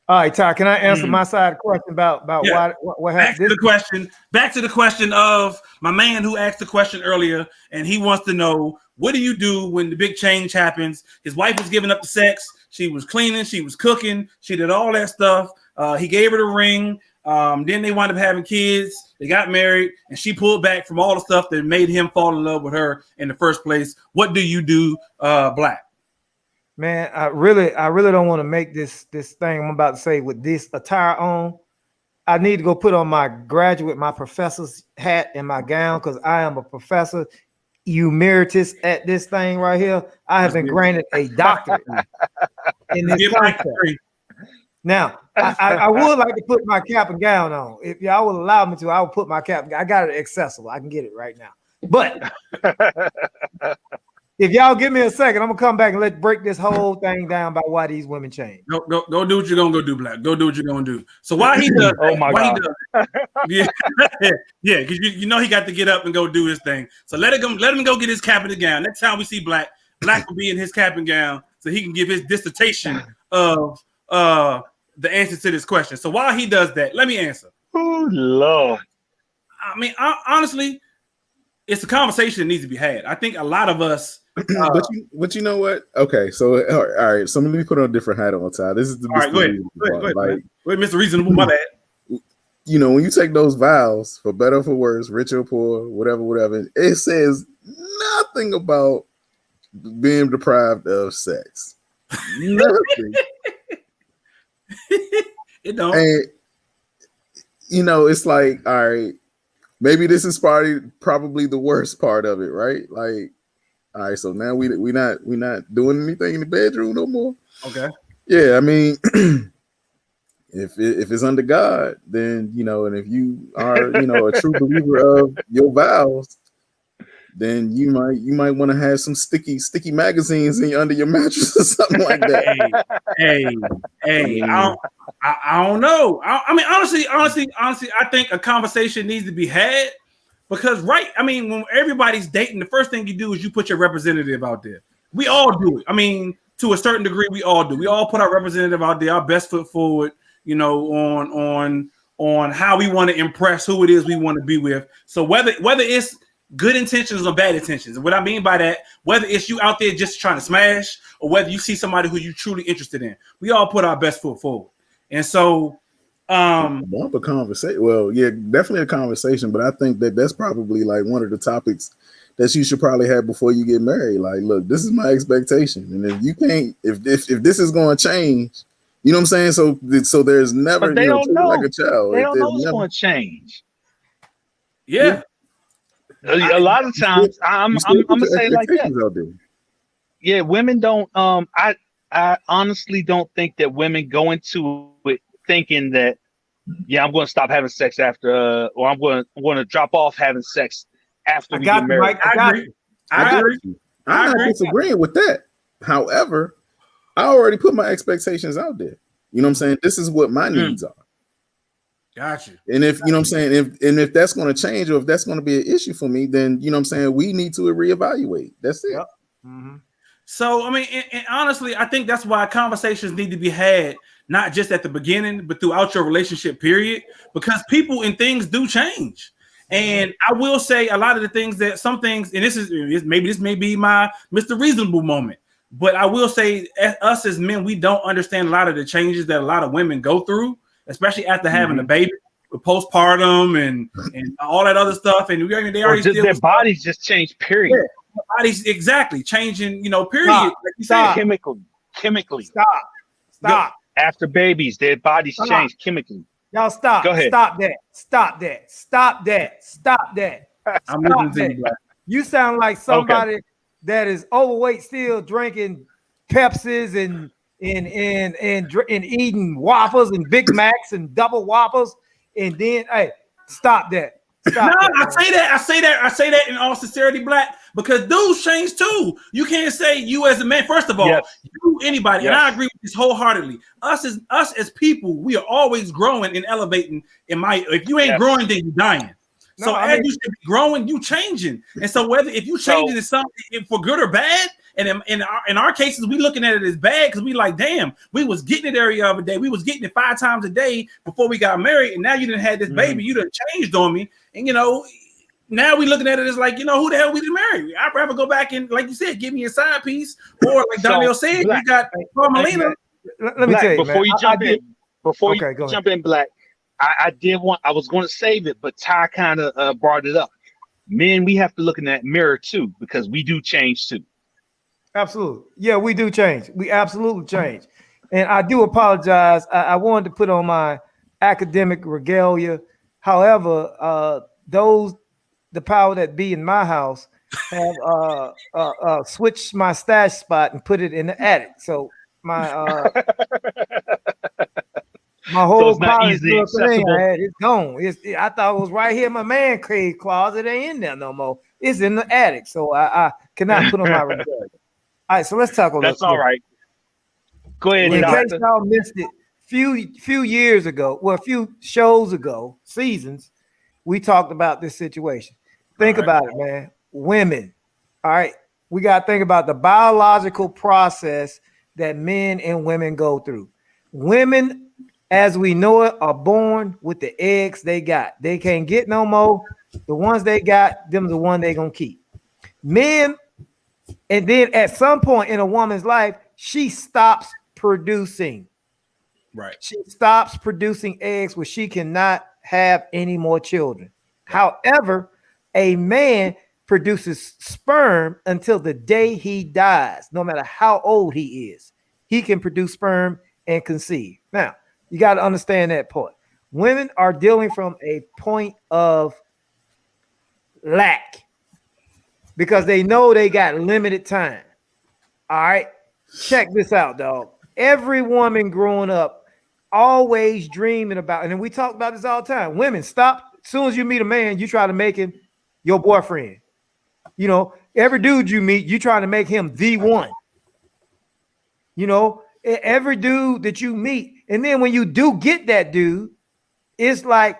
All right, Ty, can I answer my side of the question about what happened? Back to the question of my man who asked the question earlier, and he wants to know, what do you do when the big change happens? His wife was giving up the sex. She was cleaning. She was cooking. She did all that stuff. He gave her the ring. Then they wound up having kids. They got married, and she pulled back from all the stuff that made him fall in love with her in the first place. What do you do, Black? Man, I really don't want to make this thing I'm about to say with this attire on. I need to go put on my professor's hat and my gown because I am a professor emeritus at this thing right here. I have been granted a doctorate in this concept. Now, I would like to put my cap and gown on. If y'all will allow me to, I will put my cap. I got it accessible. I can get it right now. But if y'all give me a second, I'm gonna come back and let's break this whole thing down about why these women change. Go do what you're gonna go do, Black. Go do what you're gonna do. So why he does? Oh my God. Yeah, because you know he got to get up and go do his thing. So let him go get his cap and gown. Next time we see Black will be in his cap and gown so he can give his dissertation of the answer to this question. So while he does that, let me answer. Oh Lord. I mean, honestly, it's a conversation that needs to be had. I think a lot of us. But you know what? Okay, so all right. So let me put on a different hat on time. This is the all right. Go ahead, Mr. Reasonable. My bad. You know, when you take those vows for better or for worse, rich or poor, whatever, it says nothing about being deprived of sex. Nothing. It don't. And you know, it's like, all right, maybe this is probably the worst part of it, right? Like, all right, so now we not doing anything in the bedroom no more. Okay. Yeah, I mean, if it's under God, then and if you are a true believer of your vows, then you might want to have some sticky magazines under your mattress or something like that. Hey, I don't know. I mean, honestly, I think a conversation needs to be had. Because when everybody's dating, the first thing you do is you put your representative out there. We all do it. I mean, to a certain degree, we all do. We all put our representative out there, our best foot forward, on how we want to impress who it is we want to be with. So whether it's good intentions or bad intentions, and what I mean by that, whether it's you out there just trying to smash or whether you see somebody who you're truly interested in, we all put our best foot forward. And so a conversation. Well, yeah, definitely a conversation, but I think that's probably like one of the topics that you should probably have before you get married. Like, look, this is my expectation, and if you can't, if this is going to change, you know what I'm saying? So there's never, but they don't know. Like a child. They don't know it's going to change. Yeah. A lot of times, I'm gonna say it like that. Yeah, women don't. I honestly don't think that women go into it thinking that, I'm going to stop having sex after, or I'm going to drop off having sex after we get married. I agree. I'm not disagreeing with that. However, I already put my expectations out there. You know what I'm saying? This is what my needs are. Gotcha. And if, you know what I'm saying, if that's going to change or if that's going to be an issue for me, then, you know what I'm saying, we need to reevaluate. That's it. Yep. Mm-hmm. So, I mean, and honestly, I think that's why conversations need to be had, not just at the beginning, but throughout your relationship period, because people and things do change. And I will say a lot of the things that some things, and this may be my Mr. Reasonable moment, but I will say us as men, we don't understand a lot of the changes that a lot of women go through, especially after having a baby, with postpartum and all that other stuff. And they already their bodies just change, period. body's exactly changing. Period. Stop. Like you Stop. said. Chemically. Stop. After babies, their bodies Stop. change chemically. Y'all stop. Go ahead. Stop that. Stop that. I'm Stop listening to that. you, Black. You sound like somebody that is overweight, still drinking Pepsis and eating Whoppers and Big Macs and double Whoppers, and then hey, stop that. Stop No, that, I say that in all sincerity, Black, because dudes change too. You can't say you as a man. First of all, Yes. you anybody, Yes. and I agree with this wholeheartedly. Us as people, we are always growing and elevating. If you ain't Yes. growing, then you're dying. So No, I as mean- you should be growing, you changing. And so if you changing is something for good or bad, and in our cases, we looking at it as bad because we like, damn, we was getting it every other day. We was getting it 5 times a day before we got married, and now you done had this baby. You done changed on me, and now we looking at it as like, who the hell we done married? I'd rather go back and, like you said, give me a side piece, or like Donnell said, Black, we got Carmelina. Let me Black, tell you, before man. you jump in, before Okay, you go ahead. jump in, Black, I was going to save it, but Ty kind of brought it up. Men, we have to look in that mirror too, because we do change too. Absolutely. Yeah, we do change. We absolutely change. And I do apologize. I wanted to put on my academic regalia. However, the power that be in my house have switched my stash spot and put it in the attic. So my my whole it's not college easily little thing accessible. I had, it's gone. I thought it was right here in my man cave closet. It ain't in there no more. It's in the attic. So I cannot put on my regalia. All right, so let's talk a little. That's all right. Go ahead, In case Doctor. y'all missed it, few years ago, a few shows ago, seasons, we talked about this situation. Think about it, man. Women, all right, we got to think about the biological process that men and women go through. Women, as we know it, are born with the eggs they got. They can't get no more. The ones they got, them the one they gonna keep. Men, and then at some point in a woman's life, she stops producing. Right. She stops producing eggs where she cannot have any more children. However, a man produces sperm until the day he dies, no matter how old he is. He can produce sperm and conceive. Now, you got to understand that part. Women are dealing from a point of lack because they know they got limited time. All right, check this out, dog. Every woman growing up always dreaming about, and then we talk about this all the time. Women, stop. As soon as you meet a man, you try to make him your boyfriend. Every dude you meet, you try to make him the one. Every dude that you meet, and then when you do get that dude, it's like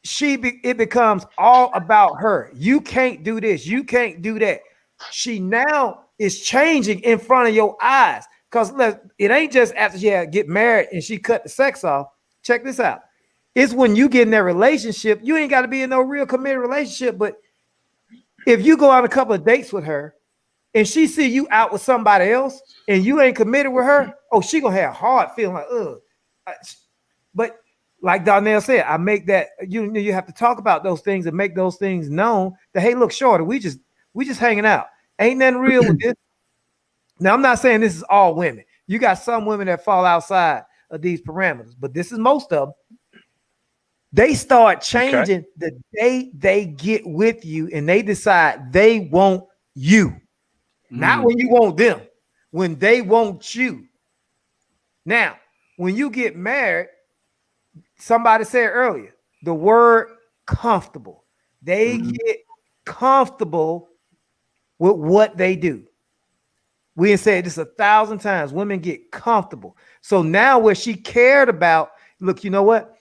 it becomes all about her. You can't do this. You can't do that. She now is changing in front of your eyes. Because it ain't just after she get married and she cut the sex off. Check this out. It's when you get in that relationship, you ain't got to be in no real committed relationship. But if you go on a couple of dates with her and she see you out with somebody else and you ain't committed with her, she gonna have a hard feeling like, ugh. But like Donnell said, I make that you have to talk about those things and make those things known that, hey, look, shorty, we just hanging out. Ain't nothing real with this. Now, I'm not saying this is all women. You got some women that fall outside of these parameters, but this is most of them. They start changing the day they get with you and they decide they want you. Not when you want them, when they want you. Now, when you get married, somebody said earlier, the word comfortable. They get comfortable with what they do. We have said this 1,000 times. Women get comfortable. So now where she cared about, look, you know what?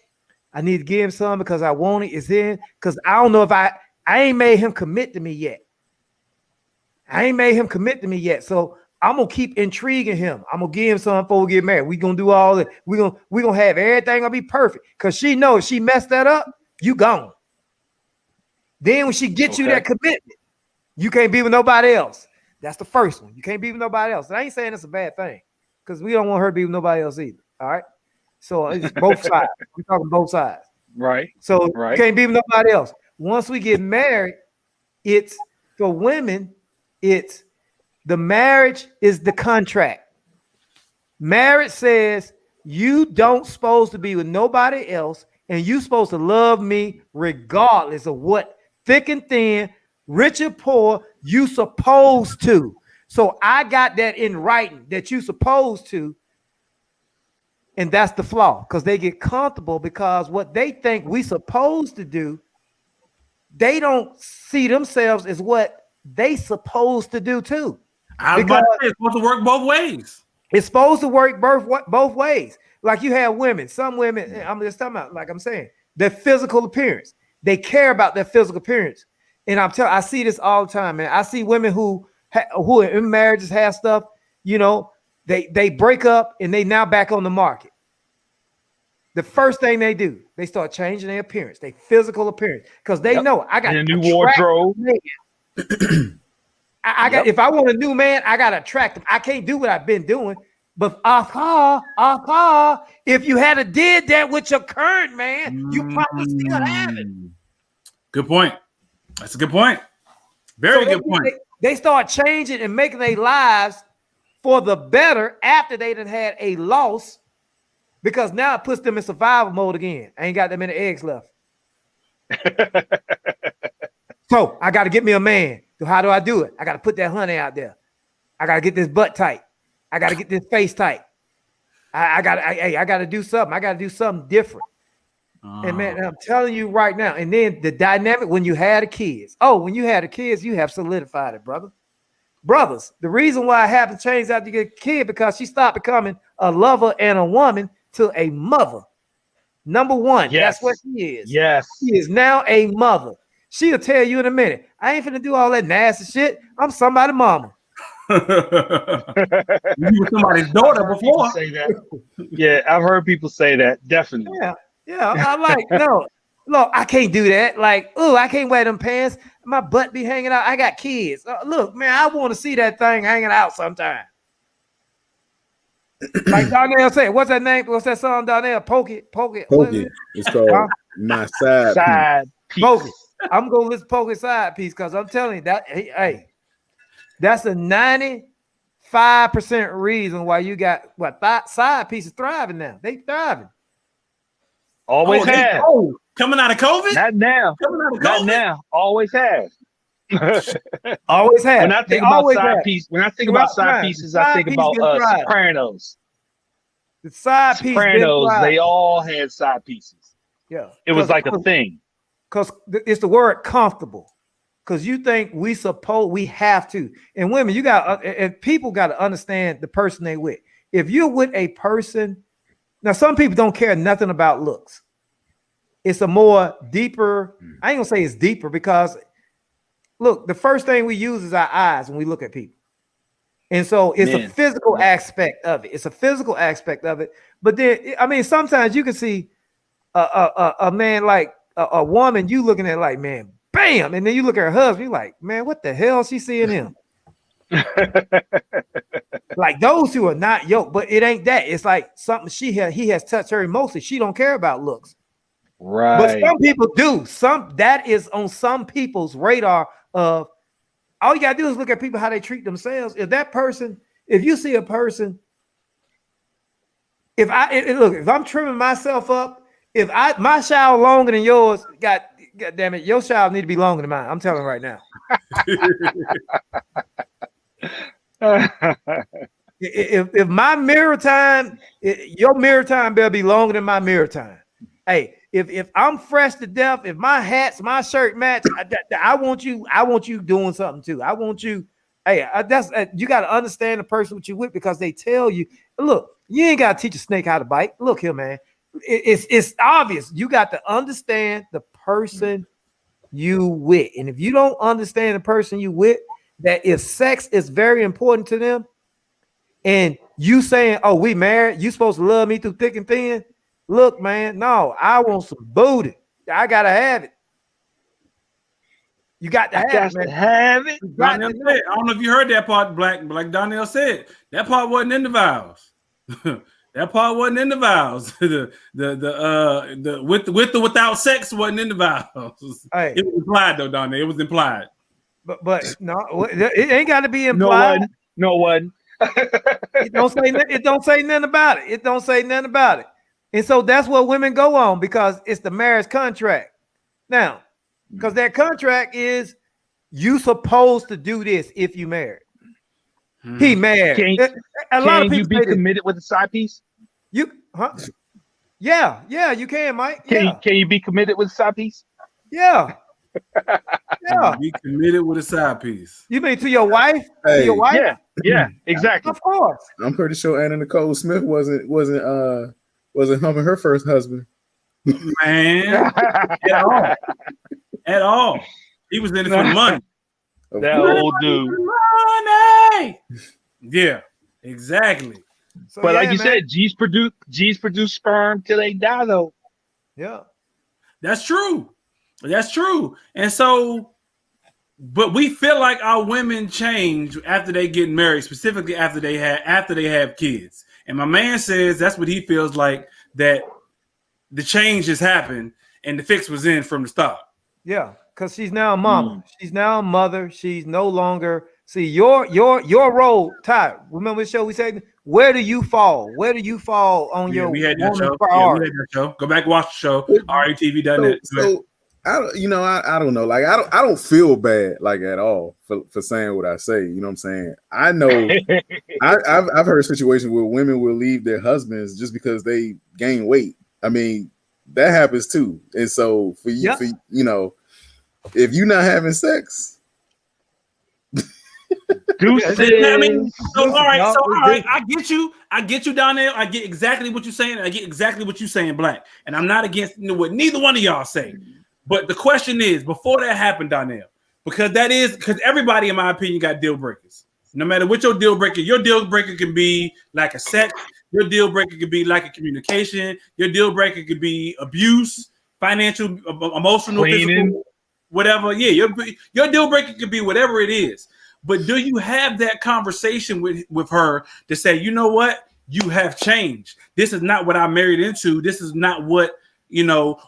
I need to give him some because I want it. It's in because I don't know if I ain't made him commit to me yet. So I'm gonna keep intriguing him. I'm gonna give him something before we get married. We're gonna do all that. We're gonna have everything gonna be perfect. Because she knows if she messed that up, you gone. Then when she gets you that commitment, you can't be with nobody else. That's the first one. You can't be with nobody else. And I ain't saying it's a bad thing because we don't want her to be with nobody else either. All right. So it's both sides. We're talking both sides. Right. So you can't be with nobody else. Once we get married, it's for women, It's the marriage is the contract. Marriage says you don't supposed to be with nobody else, and you supposed to love me regardless of what thick and thin, rich or poor, you supposed to. So I got that in writing that you supposed to, and that's the flaw, because they get comfortable because what they think we supposed to do, they don't see themselves as what they supposed to do too. I was about to say, it's supposed to work both ways. It's supposed to work both ways. Like you have women, some women, I'm just talking about, like I'm saying, their physical appearance. They care about their physical appearance. And I see this all the time, man. I see women who are in marriages have stuff, you know, they break up and they now back on the market. The first thing they do, they start changing their appearance, their physical appearance, because they know I got a new wardrobe. I got if I want a new man, I gotta attract him. I can't do what I've been doing. But if you had did that with your current man, you probably still have it. Good point. That's a good point. Very good point. They start changing and making their lives for the better after they done had a loss, because now it puts them in survival mode again. I ain't got that many eggs left. So I got to get me a man. So how do I do it? I got to put that honey out there. I got to get this butt tight. I got to get this face tight. I got to do something. I got to do something different. And man, I'm telling you right now. And then the dynamic when you had the kids. Oh, when you had the kids, you have solidified it, brother. Brothers, the reason why I have to change after you get a kid, because she stopped becoming a lover and a woman to a mother. Number one, yes. That's what she is. Yes. She is now a mother. She'll tell you in a minute, I ain't finna do all that nasty shit. I'm somebody's mama. You were somebody's daughter before. Say that. Yeah, I've heard people say that. Definitely. Yeah. I'm like, no, look, I can't do that. Like, oh, I can't wear them pants. My butt be hanging out. I got kids. Look, man, I want to see that thing hanging out sometime. Like Donnell said, what's that name? What's that song, Donnell? Poke it. It's called My Side Piece. Poke it. I'm gonna listen to Poke It side piece, because I'm telling you that hey, that's a 95% reason why you got side pieces thriving now. They thriving. Always have. Coming out of COVID? Not now. Coming out of COVID? Not now. Always have. Always have. When I think about side pieces, I think about Sopranos. The side piece. Sopranos, they all had side pieces. Yeah. It was like a thing. Because it's the word comfortable. Because you think we have to. And women, you got, and people got to understand the person they with. If you're with a person, now some people don't care nothing about looks. It's a more deeper, I ain't gonna say it's deeper, because look, the first thing we use is our eyes when we look at people. And so it's a physical aspect of it. It's a physical aspect of it. But then, I mean, sometimes you can see a man like a woman, you looking at like, man, bam. And then you look at her husband, you're like, man, what the hell is she seeing him? Like those two are not yoked, but it ain't that. It's like something he has touched her emotionally. She don't care about looks. Right. But some people do. That is on some people's radar of all you gotta do is look at people how they treat themselves. If you see a person, if I'm trimming myself up, if my shower longer than yours, God damn it, your shower need to be longer than mine. I'm telling you right now. If my mirror time, your mirror time better be longer than my mirror time. Hey, if I'm fresh to death, if my shirt match, I want you doing something too. I want you. Hey, you got to understand the person what you with, because they tell you, look, you ain't got to teach a snake how to bite. Look here, man. It's obvious. You got to understand the person you with. And if you don't understand the person you with, that if sex is very important to them, and you saying, oh, we married, you supposed to love me through thick and thin. Look, man, no, I want some booty. I gotta have it. You got to have it. I don't know if you heard that part, like Donnell said. That part wasn't in the vows. That part wasn't in the vows. the with or without sex wasn't in the vows. Hey. It was implied though, Donnell. It was implied. But no, it ain't got to be No implied. one. No one. It don't say it don't say nothing about it. It don't say nothing about it. And so that's what women go on because it's the marriage contract. Now, because that contract is you supposed to do this if you married. He married. A lot of Can you people be say this. committed with a side piece? You Yeah, you can, Mike. Can you be committed with a side piece? Yeah. Be committed with a side piece. You mean to your wife? Hey. To your wife? Yeah, exactly. Of course. I'm pretty sure Anna Nicole Smith wasn't humping her first husband. Man, at all. He was in it for the money. That old dude. Money. Yeah, exactly. So, But like yeah, you man. said, G's produce sperm till they die, though. Yeah. That's true. That's true. And so, but we feel like our women change after they get married, specifically after they have kids. And my man says that's what he feels like, that the change has happened and the fix was in from the start. Yeah, because she's now a mama. She's now a mother. She's no longer your role, Ty. Remember the show we said, where do you fall? Where do you fall on your we had that show. priority? We had that show. Go back and watch the show. RETV.net. So I don't know. Like I don't feel bad like at all for saying what I say. You know what I'm saying? I know I've heard situations where women will leave their husbands just because they gain weight. I mean, that happens too. And so for you, if you're not having sex, I mean, all right. I get you down there. I get exactly what you're saying. I get exactly what you're saying, Black. And I'm not against what neither one of y'all say. But the question is, before that happened, Donnell, because everybody, in my opinion, got deal breakers. No matter what your deal breaker can be like a sex. Your deal breaker could be like a communication. Your deal breaker could be abuse, financial, emotional, physical, whatever. Yeah, your deal breaker could be whatever it is. But do you have that conversation with her to say, you know what? You have changed. This is not what I married into. This is not what,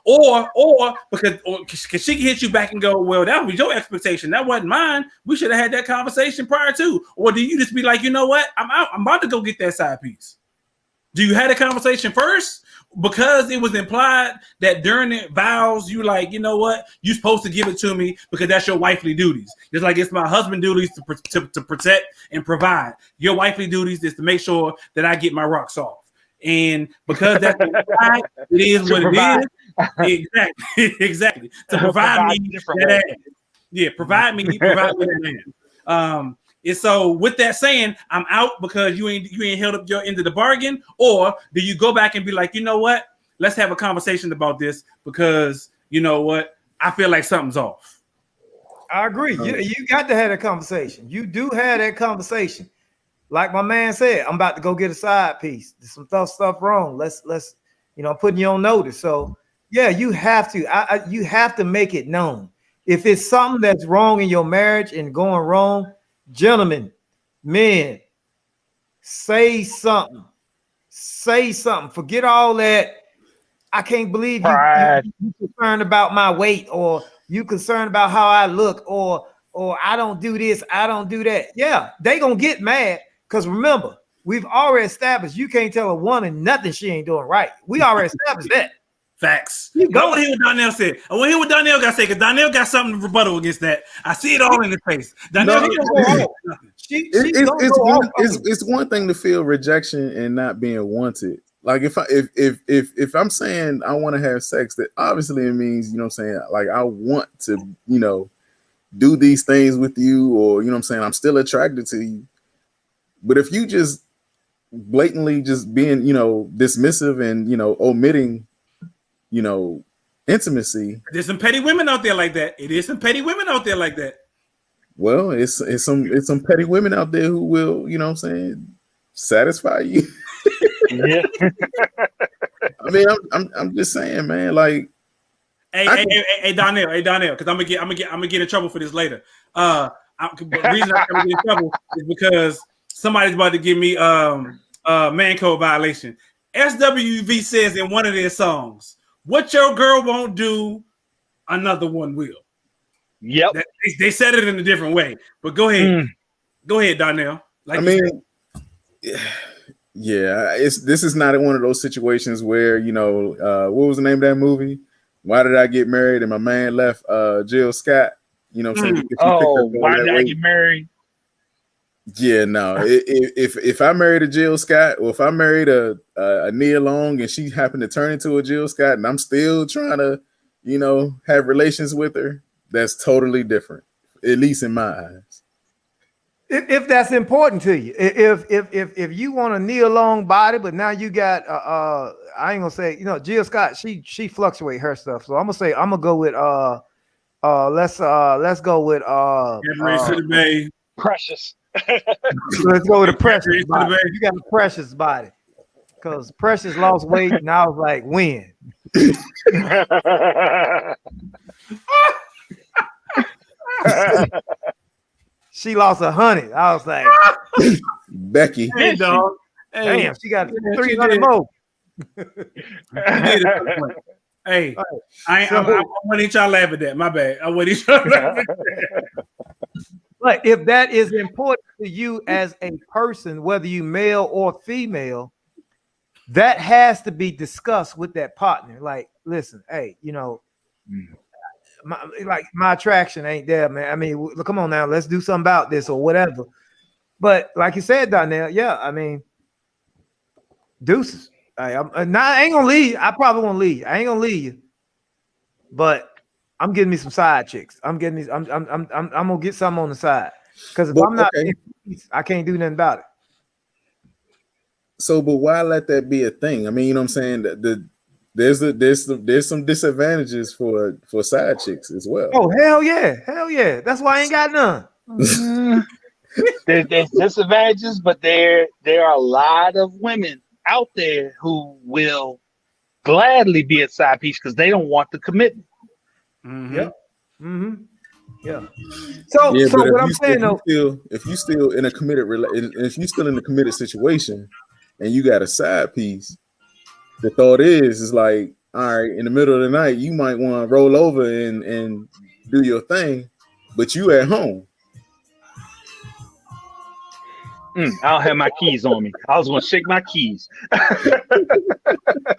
or because she can hit you back and go, well, that was your expectation. That wasn't mine. We should have had that conversation prior to. Or do you just be like, you know what? I'm out. I'm about to go get that side piece. Do you have a conversation first? Because it was implied that during the vows, you like, you know what? You're supposed to give it to me because that's your wifely duties. Just like it's my husband duties to protect and provide. Your wifely duties is to make sure that I get my rocks off. And because that's implied, it is what it is. Exactly. To provide me that ass. Yeah, provide me that man. And so with that saying, I'm out because you ain't held up your end of the bargain, or do you go back and be like, you know what? Let's have a conversation about this because you know what? I feel like something's off. I agree. You got to have that conversation. You do have that conversation. Like my man said, I'm about to go get a side piece. There's some stuff wrong. Let's putting you on notice. So yeah, you have to. You have to make it known. If it's something that's wrong in your marriage and going wrong, gentlemen, men, say something. Say something. Forget all that. I can't believe you concerned about my weight, or you concerned about how I look, or I don't do this, I don't do that. Yeah, they gonna get mad because remember, we've already established you can't tell a woman nothing she ain't doing right. We already established that. Facts. I want to hear what Donnell said. I want to hear what Donnell got to say because Donnell got something to rebuttal against that. I see it all in his face. Donnell, it's one thing to feel rejection and not being wanted. Like if I'm saying I want to have sex, that obviously it means, you know what I'm saying, like I want to, do these things with you, or you know what I'm saying, I'm still attracted to you. But if you just blatantly just being, dismissive and, omitting, intimacy. There's some petty women out there like that. It is some petty women out there like that. Well, it's some petty women out there who will, you know what I'm saying, satisfy you. Yeah. I mean, I'm just saying, man, like Hey Donnell, because I'm gonna get in trouble for this later. The reason I'm gonna get in trouble is because somebody's about to give me man code violation. SWV says in one of their songs, what your girl won't do, another one will. Yep. They said it in a different way. But go ahead. Go ahead, Donnell. Like I mean, yeah, this is not one of those situations where, you know, what was the name of that movie? Why Did I Get Married? And my man left Jill Scott. You know what I'm saying? Because she picked up all why that did I weight. get married? Yeah, no. If I married a Jill Scott, or if I married a Nia Long and she happened to turn into a Jill Scott, and I'm still trying to, you know, have relations with her, that's totally different, at least in my eyes. If that's important to you, if you want a Nia Long body, but now you got I ain't gonna say, you know, Jill Scott, she fluctuate her stuff. So I'm gonna go with let's go with Race to the Bay. Precious. let's go with a Precious Race to the body. Bay. You got a Precious body. Because Precious lost weight, and I was like, when? She lost 100. I was like, Becky. Hey, dog. Hey, damn, she got yeah, 300 more. Hey, Right. I wouldn't y'all laugh at that. My bad. I wouldn't y'all laugh at that. But if that is important to you as a person, whether you male or female, that has to be discussed with that partner. Like, listen, hey, you know, my attraction ain't there, man. I mean, come on now, let's do something about this or whatever. But like you said, Donnell, yeah, I mean, deuces. I ain't gonna leave. I probably won't leave. I ain't gonna leave you, but I'm getting me some side chicks. I'm gonna get some on the side, because if I'm not, I can't do nothing about it. So, but why let that be a thing? I mean, you know what I'm saying? There's some disadvantages for side chicks as well. Oh, hell yeah. That's why I ain't got none. There's disadvantages, but there are a lot of women out there who will gladly be a side piece because they don't want the commitment. Mm-hmm. Yep. Mm-hmm. Yeah. So what I'm saying though, if you still in a committed if you still in a committed situation and you got a side piece, the thought is like, all right, in the middle of the night, you might want to roll over and do your thing, but you at home. I don't have my keys on me. I was gonna shake my keys.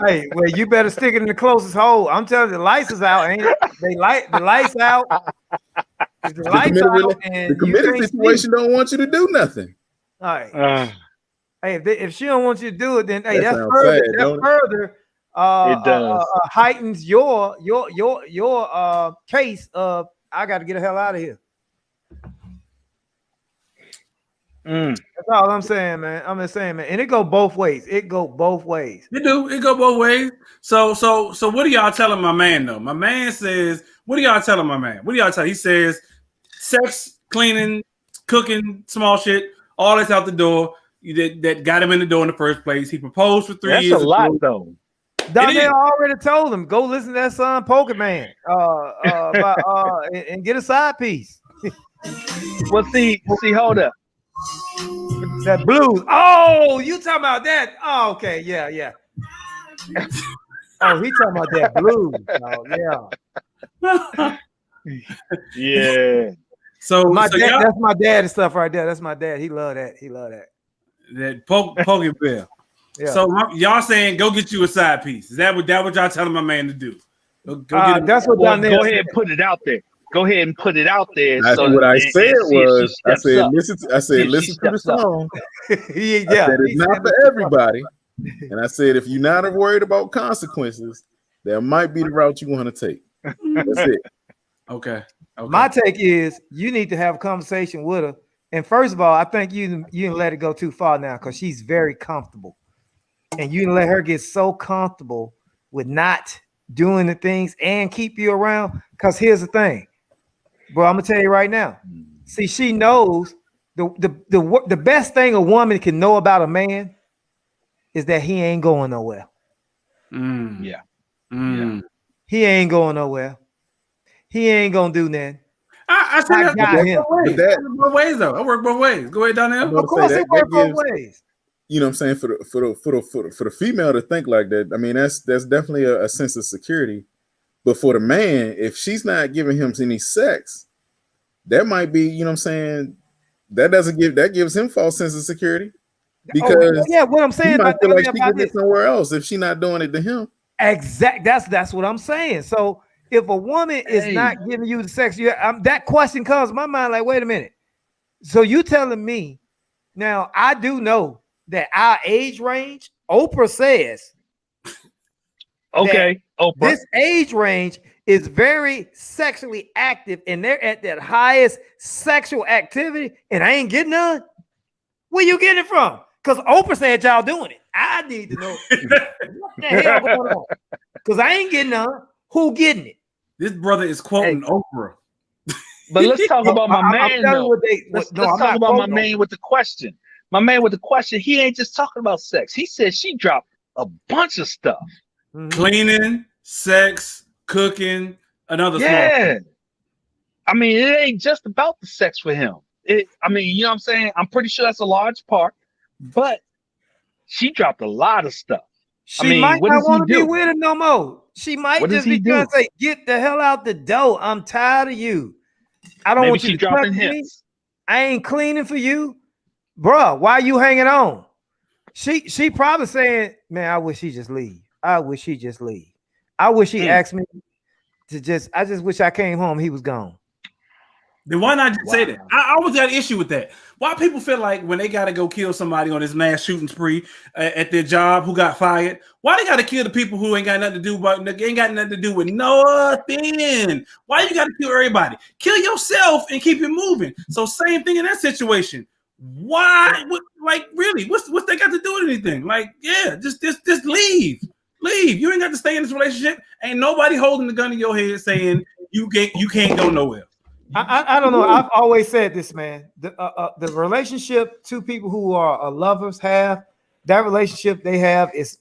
hey, well, you better stick it in the closest hole. I'm telling you, the lights is out, ain't it? The lights out. The committed situation don't want you to do nothing. All right. Hey, if she don't want you to do it, then hey, that further it does. Heightens your case of I got to get the hell out of here. That's all I'm saying, man. I'm just saying, man, and it go both ways. It go both ways. It do. It go both ways. So what are y'all telling my man though? My man says, what are y'all telling my man? What do y'all tell? He says, sex, cleaning, cooking, small shit, all that's out the door. That got him in the door in the first place. He proposed for 3 years. That's a lot though. Donnell already told him, go listen to that song Pokemon and get a side piece. Well, see, hold up. That blues. Oh, you talking about that? Oh, okay, yeah. Oh, he talking about that blues. Oh, yeah. So that's my dad and stuff right there. That's my dad. He love that. That Pokemon. Yeah. So y'all saying go get you a side piece? Is that what y'all telling my man to do? Go get that's what Donnell. Go ahead and put it out there. Go ahead and put it out there. That's what I said was. I said listen to the song. I said it's not for everybody. And I said if you're not worried about consequences, that might be the route you want to take. That's it. Okay. My take is you need to have a conversation with her. And first of all, I think you didn't let it go too far now because she's very comfortable. And you didn't let her get so comfortable with not doing the things and keep you around. Because here's the thing, bro, I'm gonna tell you right now. See, she knows the best thing a woman can know about a man is that he ain't going nowhere. Yeah. He ain't going nowhere. He ain't gonna do nothing. I got him. Both ways though. I work both ways. Go ahead, Donnell. Of course, it works both ways. You know what I'm saying? For the female to think like that, I mean, that's definitely a sense of security. But for the man, if she's not giving him any sex, that might be, you know what I'm saying? That gives him false sense of security Oh, because yeah, what I'm he saying might about, feel I like mean, she about getting this. it somewhere else if she not doing it to him. That's what I'm saying. So if a woman is Hey, not giving you the sex, that question comes to my mind like, wait a minute. So you telling me now? I do know that our age range. Oprah says that okay, Oprah. this age range is very sexually active, and they're at that highest sexual activity, and I ain't getting none. Where you getting it from? Because Oprah said y'all doing it. I need to know what the hell going on. Because I ain't getting none. Who getting it? This brother is Hey, quoting Oprah. but let's talk about my I'm man telling you though. what they. Let's No, I'm talk not about my quoting. man with the question. My man with the question. He ain't just talking about sex. He said she dropped a bunch of stuff. Cleaning, sex, cooking, another small. Yeah. I mean, it ain't just about the sex for him. I mean, you know what I'm saying? I'm pretty sure that's a large part, but she dropped a lot of stuff. I She mean, might what not does he want to be do? with him no more. She might What does just he be trying do? to say, "Get the hell out the door. I'm tired of you. I don't Maybe want you she to touch dropping me. hints. I ain't cleaning for you, bruh. Why you hanging on?" She probably saying, "Man, I wish he just leave. I wish he just leave. I wish he Mm. asked me to just. I just wish I came home. He was gone." Then why not just say that? Wow. I always got an issue with that. Why people feel like when they got to go kill somebody on this mass shooting spree at their job who got fired, why they got to kill the people who ain't got nothing to do with nothing? Why you got to kill everybody? Kill yourself and keep it moving. So same thing in that situation. Why? Really? What's they got to do with anything? Like, yeah, just leave. Leave. You ain't got to stay in this relationship. Ain't nobody holding the gun in your head saying you can't go nowhere. I don't know. I've always said this, man. The relationship two people who are lovers have, that relationship they have is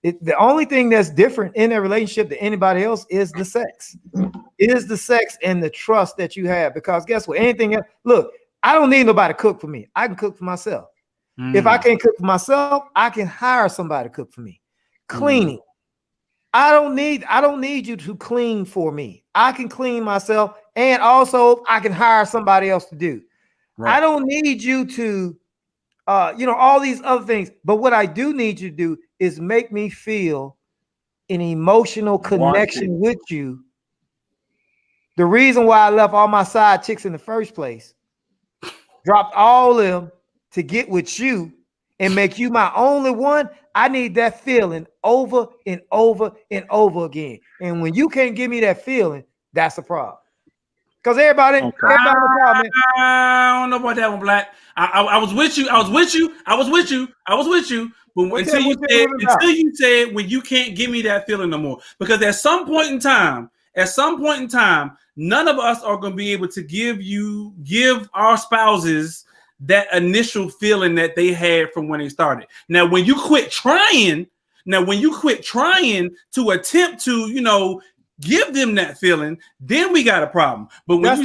the only thing that's different in their relationship than anybody else is the sex. It is the sex and the trust that you have. Because guess what? Anything else, look, I don't need nobody to cook for me. I can cook for myself. If I can't cook for myself, I can hire somebody to cook for me. Cleaning. I don't need you to clean for me. I can clean myself, and also I can hire somebody else to do. Right. I don't need you to all these other things. But what I do need you to do is make me feel an emotional connection with you. The reason why I left all my side chicks in the first place, dropped all of them to get with you and make you my only one. I need that feeling over and over and over again. And when you can't give me that feeling, that's a problem. Because everybody in the problem. I don't know about that one, Black. I was with you. I was with you. But until you said when you can't give me that feeling no more. Because at some point in time, none of us are going to be able to give our spouses that initial feeling that they had from when they started. Now, when you quit trying to attempt to, give them that feeling, then we got a problem. But when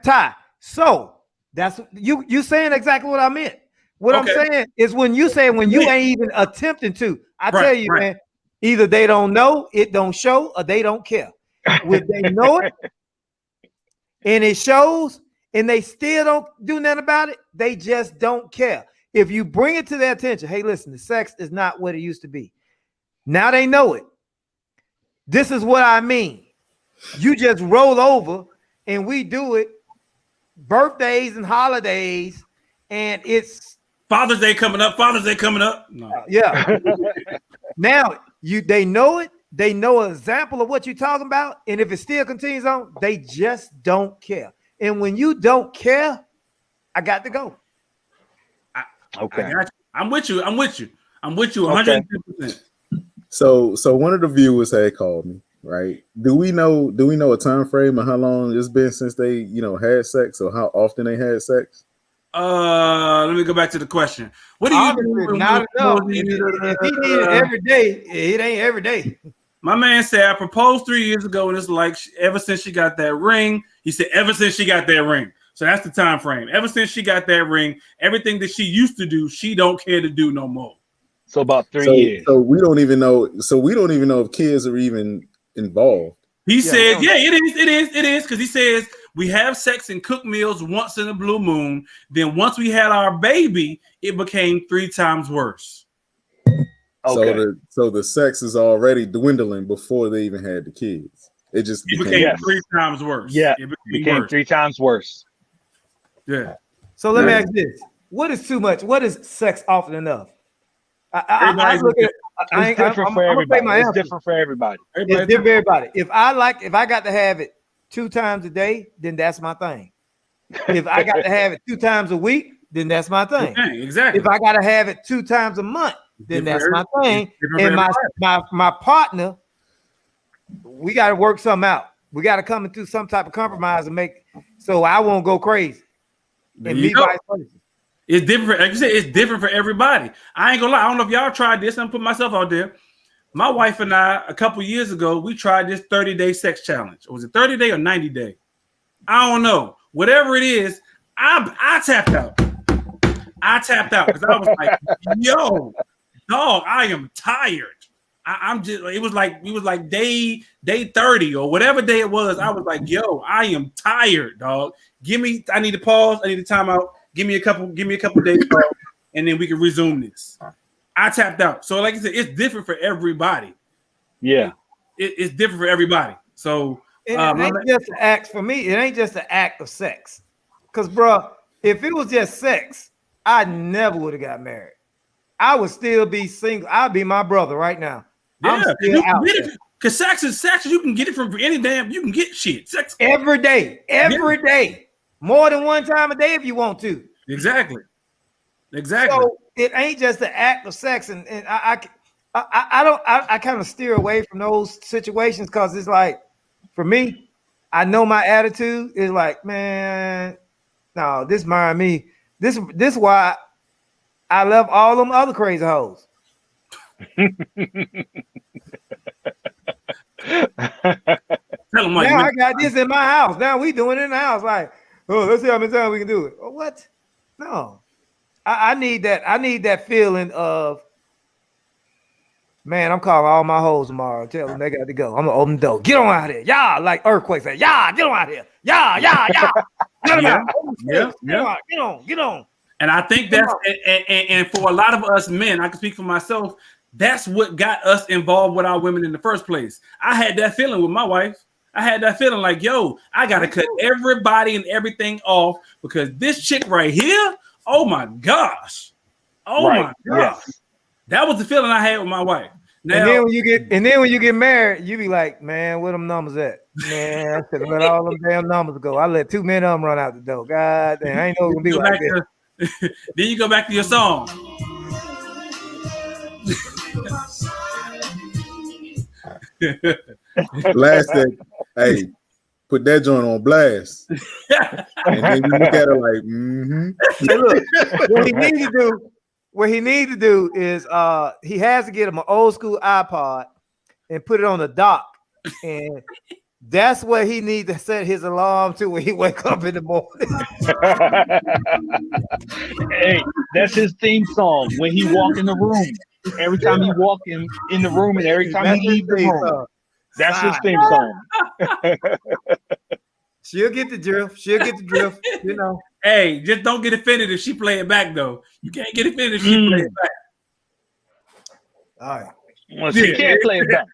Ty, so that's you saying exactly what I meant. What I'm saying is when you ain't even attempting to, I tell you, man, either they don't know, it don't show, or they don't care. When they know it and it shows and they still don't do nothing about it, they just don't care. If you bring it to their attention, hey, listen, the sex is not what it used to be. Now they know it. This is what I mean. You just roll over and we do it birthdays and holidays, and it's Father's Day coming up. No. Yeah. Now they know it. They know an example of what you're talking about. And if it still continues on, they just don't care. And when you don't care, I got to go. Okay. I got you. I'm with you 110%. So one of the viewers had called me, right? Do we know a time frame of how long it's been since they, had sex, or how often they had sex? Let me go back to the question. What do you do? Not enough. If he needs it every day, it ain't every day. My man said, I proposed 3 years ago, and it's like ever since she got that ring. He said, ever since she got that ring. So that's the time frame. Ever since she got that ring, everything that she used to do, she don't care to do no more. So about 3 years. So we don't even know. So we don't even know if kids are even involved. He said, yeah, it is. Because he says We have sex and cook meals once in a blue moon. Then once we had our baby, it became 3 times worse. Okay. So the sex is already dwindling before they even had the kids. It just became Yes. 3 times worse. Yeah, It became worse. 3 times worse. Yeah. So let me ask this: what is too much? What is sex often enough? I look at. It's different for everybody. It's different for everybody. It's different for everybody. If I got to have it 2 times a day, then that's my thing. If I got to have it 2 times a week, then that's my thing. Okay, exactly. If I got to have it 2 times a month, then that's my thing. And my partner, we got to work something out. We got to come into some type of compromise and make so I won't go crazy. There And you me go. vice versa. It's different. Like you said, it's different for everybody. I ain't gonna lie. I don't know if y'all tried this. I'm putting myself out there. My wife and I, a couple years ago, we tried this 30-day sex challenge. Or was it 30 day or 90 day? I don't know. Whatever it is, I tapped out. I tapped out because I was like, yo, dog, I am tired. I'm just, it was like day 30 or whatever day it was. I was like, yo, I am tired, dog. I need to pause. I need to time out. Give me a couple days, dog, and then we can resume this. I tapped out. So like I said, it's different for everybody. Yeah. It's different for everybody. So it ain't just an act for me. It ain't just an act of sex. Because, bro, if it was just sex, I never would have got married. I would still be single. I'd be my brother right now. Yeah, I'm still out there. Because sex is sex. You can get it from any damn. You can get shit. Sex every day, day, more than 1 time a day if you want to. Exactly. So it ain't just the act of sex, and I kind of steer away from those situations because it's like, for me, I know my attitude is like, man, no, this mind me. This why I left all them other crazy hoes. Now I got this in my house. Now we doing it in the house. Like, oh, let's see how many times we can do it. Oh, what? No, I need that. I need that feeling of, man, I'm calling all my hoes tomorrow. Tell them they got to go. I'm gonna open the door. Get on out of here, yeah. Like earthquake say, yeah. Get on out of here, yeah. Get them out. Get on. And I think that's and for a lot of us men, I can speak for myself. That's what got us involved with our women in the first place. I had that feeling with my wife. I had that feeling like, yo, I got to cut everybody and everything off because this chick right here, oh my gosh. My gosh. Yes. That was the feeling I had with my wife. Now, and then when you get married, you be like, man, where them numbers at? Man, I should have let all them damn numbers go. I let too many of them run out the door. God damn, I ain't know it gonna be like that. Then you go back to your song. Blast that, hey, put that joint on blast. And then you look at her like, Hey, look, what he need to do is he has to get him an old school iPod and put it on the dock. And that's what he needs to set his alarm to when he wake up in the morning. Hey, that's his theme song when he walk in the room. Every time he walk in the room and every time he leave the room. That's his theme song. She'll get the drift. You know. Hey, just don't get offended if she play it back, though. You can't get offended if she play it back. All right. Well, she can't play it back.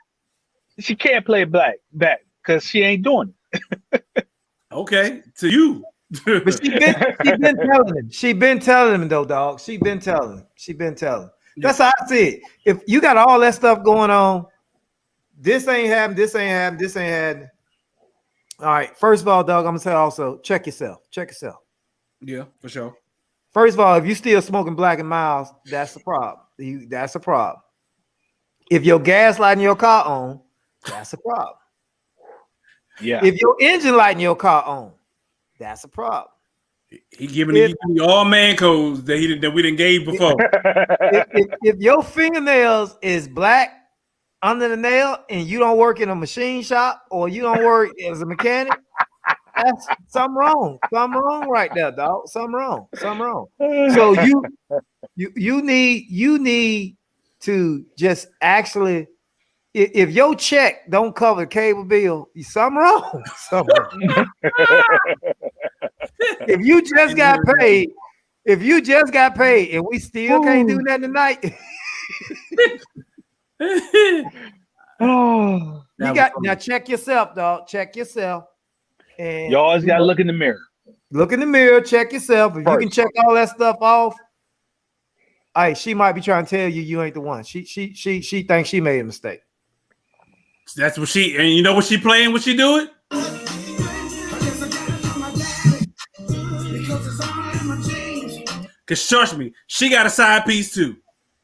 She can't play it back because she ain't doing it. Okay, to you. But she been telling him. She been telling him though, dog. She been telling him. That's how I see it. If you got all that stuff going on, this ain't happening. All right. First of all, dog, I'm gonna say also check yourself. Yeah, for sure. First of all, if you still smoking Black and Miles, that's a problem. That's a problem. If you're gaslighting your car on, that's a problem. Yeah. If your engine lighting your car on, that's a problem. He giving you all man codes that we didn't gave before. If your fingernails is black under the nail and you don't work in a machine shop or you don't work as a mechanic, that's something wrong. Something wrong right there, dog. Something wrong. So you need to just actually, if your check don't cover the cable bill, you something wrong. Something wrong. If you just got paid, and we still can't do nothing tonight, Oh, you got now check yourself, dog. Check yourself. And you always gotta look in the mirror. look in the mirror, check yourself. If you can check all that stuff off, hey, she might be trying to tell you ain't the one. She thinks she made a mistake. That's what she, and you know what she playing? What she doing? Cause trust me, she got a side piece too.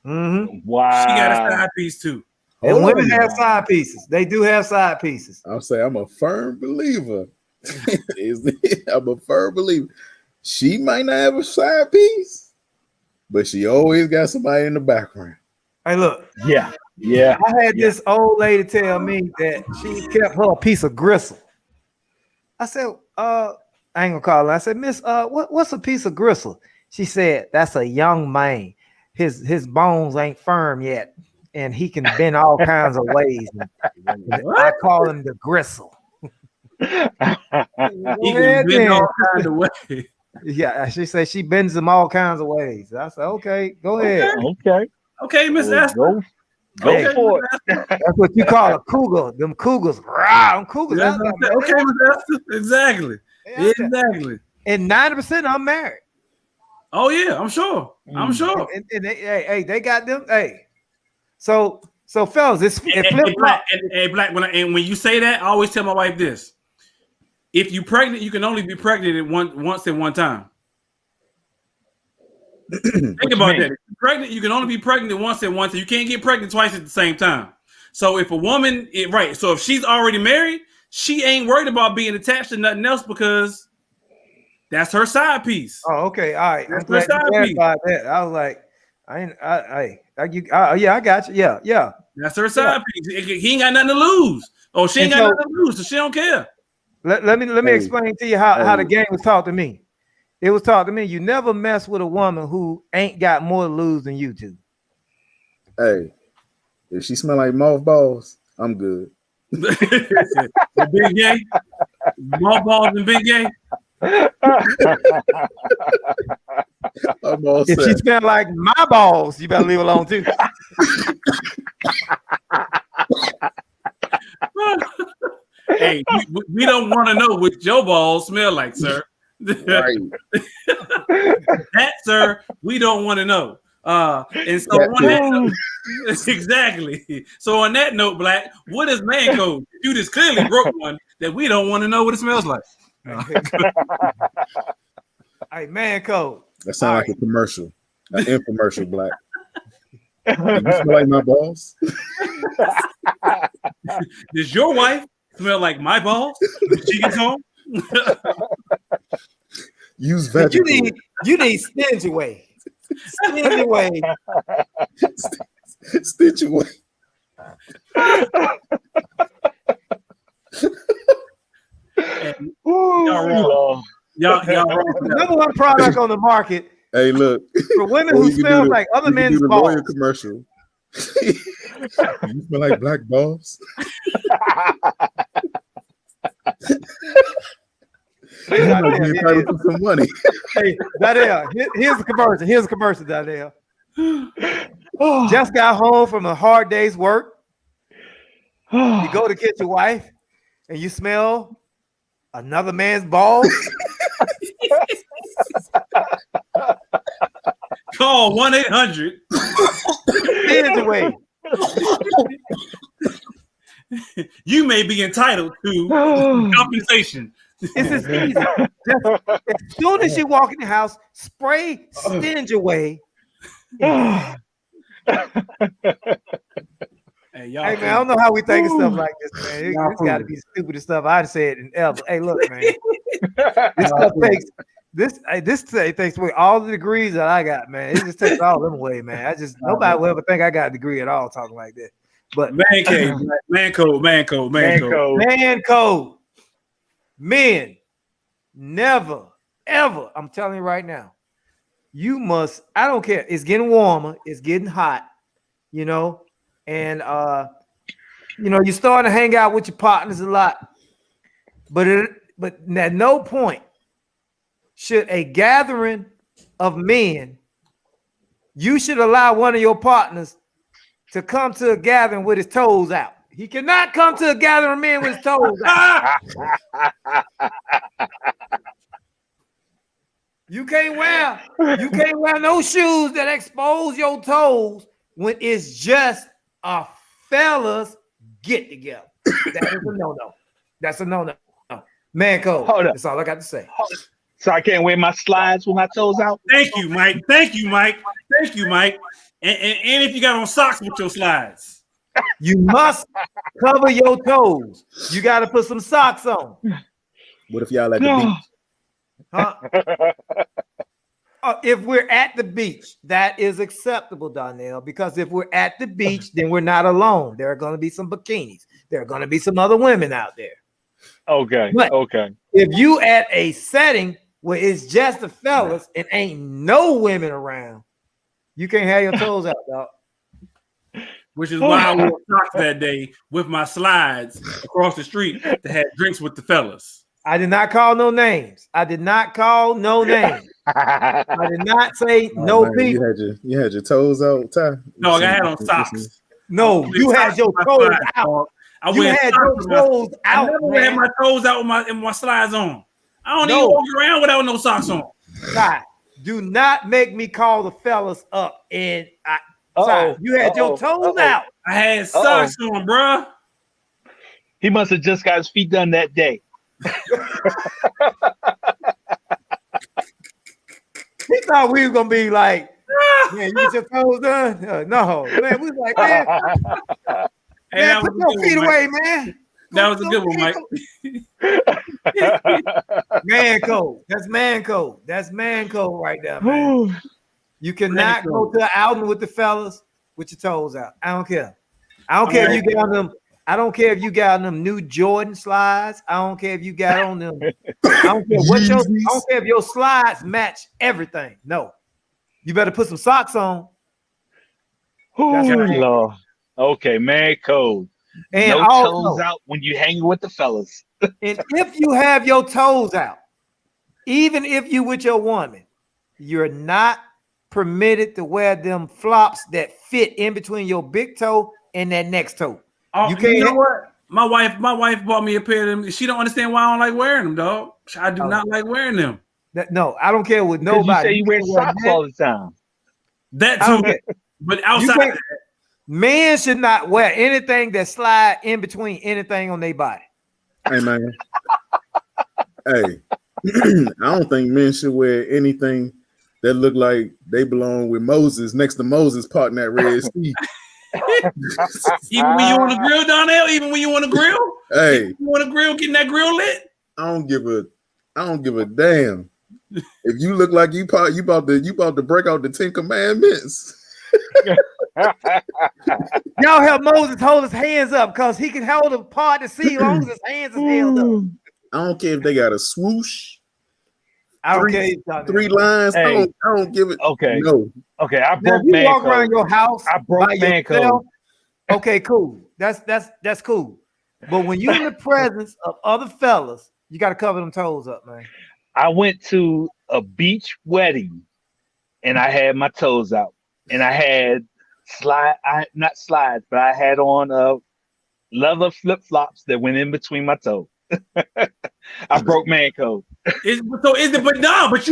Mm-hmm. Wow. She got a side piece too. And women have side pieces. They do have side pieces. I'll say I'm a firm believer. I'm a firm believer. She might not have a side piece, but she always got somebody in the background. Hey, look. Yeah. I had this old lady tell me that she kept her a piece of gristle. I said, I ain't gonna call her. I said, Miss, what's a piece of gristle? She said, that's a young man. His bones ain't firm yet, and he can bend all kinds of ways. I call him the gristle. He can bend all kinds of ways. Yeah, she said she bends them all kinds of ways. I said, okay, go ahead. Okay, Miss Esther. Go for it. That's what you call a cougar. Them cougars. Rah, them cougars. Yeah, okay, Miss Esther. Exactly. Exactly. And 90% of them married. Oh yeah, I'm sure. I'm sure. And they got them. Hey, so fellas, it's flip flop. And Black, when you say that, I always tell my wife this: if you pregnant, you can only be pregnant once at one time. Think about that. If you're pregnant, you can only be pregnant once at one time. You can't get pregnant twice at the same time. So if a woman, so if she's already married, she ain't worried about being attached to nothing else because that's her side piece. Oh, okay, all right. That's I'm glad her side you piece. clarified that. I was like, yeah, I got you. Yeah. That's her side piece. He ain't got nothing to lose. Oh, she ain't got nothing to lose, so she don't care. Let me explain to you how the game was taught to me. It was taught to me you never mess with a woman who ain't got more to lose than you do. Hey, if she smell like mothballs, I'm good. Big gay, mothballs and big gay. I'm all If set. she smell like my balls, you better leave her alone too. Hey, we don't want to know what your balls smell like, sir. Right. That, sir, we don't want to know. And so on that note, exactly. So on that note, Black, what is man code? You just clearly broke one that we don't want to know what it smells like. Hey, man code. That sounds like a commercial, an infomercial, Black. Do you smell like my balls? Does your wife smell like my balls when she gets home? Use vegetable. You need stingy way. Stingy way. Stitch away. Y'all wrong. Y'all wrong. Number one product on the market. Hey, look. For women who smell like other men's balls. Commercial. You smell like black balls? Some money. Hey, Danielle, here's the commercial. Here's the commercial, Danielle. Just got home from a hard day's work. You go to get your wife and you smell another man's balls. Call 1-800. Away. You may be entitled to compensation. It's as easy. As soon as you walk in the house, spray Stingy away. Hey, man, I don't know how we think of stuff like this, man. It's got to be the stupidest stuff I've said in ever. Hey, look, man. This takes away all the degrees that I got, man. It just takes all them away, man. Nobody will ever think I got a degree at all talking like that. But man code. Men, never, ever. I'm telling you right now. You must. I don't care. It's getting warmer. It's getting hot. You know, and you know, you're starting to hang out with your partners a lot, but at no point should a gathering of men, you should allow one of your partners to come to a gathering with his toes out. He cannot come to a gathering of men with his toes out. You can't wear no shoes that expose your toes when it's just a fellas get together. That is a no-no. That's a no-no. Man code. Hold up. That's all I got to say. So I can't wear my slides with my toes out? Thank you, Mike. Thank you, Mike. Thank you, Mike. And if you got on socks with your slides. You must cover your toes. You got to put some socks on. What if y'all at the beach? Huh? If we're at the beach, that is acceptable, Donnell, because if we're at the beach, then we're not alone. There are going to be some bikinis. There are going to be some other women out there. Okay. But okay. if you at a setting where it's just the fellas and ain't no women around, you can't have your toes out, dog. Which is why I wore socks that day with my slides across the street to have drinks with the fellas. I did not call no names. I did not call no names. I did not say no man, people. You had your toes out, Ty. No, I had on socks. No, you had your toes out. You had your toes out. I never had my toes out with my slides on. I don't even walk around without no socks on. God, do not make me call the fellas up and you had your toes out. I had socks on, bruh. He must have just got his feet done that day. He thought we was gonna be like, man, you get your toes done? No, man, we was like, man, man, put your feet away, man. That was a good one, Mike. Man code. That's man code. That's man code right there, man. You cannot go to an outing with the fellas with your toes out. I don't care. I don't care if you got them. I don't care if you got on them new Jordan slides. I don't care if you got on them. I don't care I don't care if your slides match everything. No, you better put some socks on. That's Lord. Okay, man code. And no also, toes out when you hanging with the fellas. And if you have your toes out, even if you with your woman, you're not permitted to wear them flops that fit in between your big toe and that next toe. Oh, you know what? My wife bought me a pair of them. She don't understand why I don't like wearing them, dog. I do not like wearing them. No, I don't care with nobody. You say you wear socks all the time. That too, but outside, men should not wear anything that slide in between anything on their body. Hey man, hey, I don't think men should wear anything that look like they belong with Moses next to Moses parting that Red Sea. Even when you on the grill, Donnell. Even when you on the grill, hey, you on the grill, getting that grill lit. I don't give a damn. If you look like you about to break out the 10 Commandments. Y'all help Moses hold his hands up because he can hold a part to see as long as his hands is held up. I don't care if they got a swoosh. I don't care. 3 lines. Hey, I don't give it. Okay. No. Okay. I broke you man walk code. around your house. I broke man code. Okay, cool. That's cool. But when you're in the presence of other fellas, you got to cover them toes up, man. I went to a beach wedding and I had my toes out and I had not slides, but I had on leather flip-flops that went in between my toes. I broke man code. But you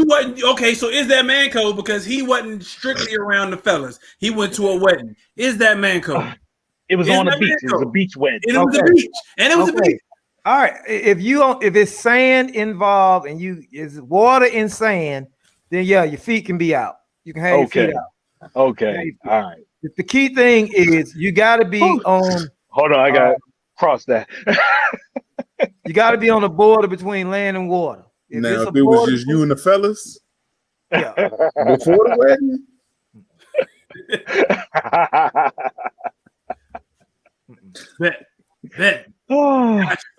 wasn't okay. So is that man code because he wasn't strictly around the fellas? He went to a wedding. Is that man code? It was on a beach. It was a beach wedding. And it was a beach. And it was a beach. All right. If it's sand involved and is water and sand, then yeah, your feet can be out. You can have your feet out. Okay. All right. The key thing is you got to be on. Hold on, I got to cross that. You got to be on the border between land and water. If it was just you and the fellas, yeah, before the wedding. Bet.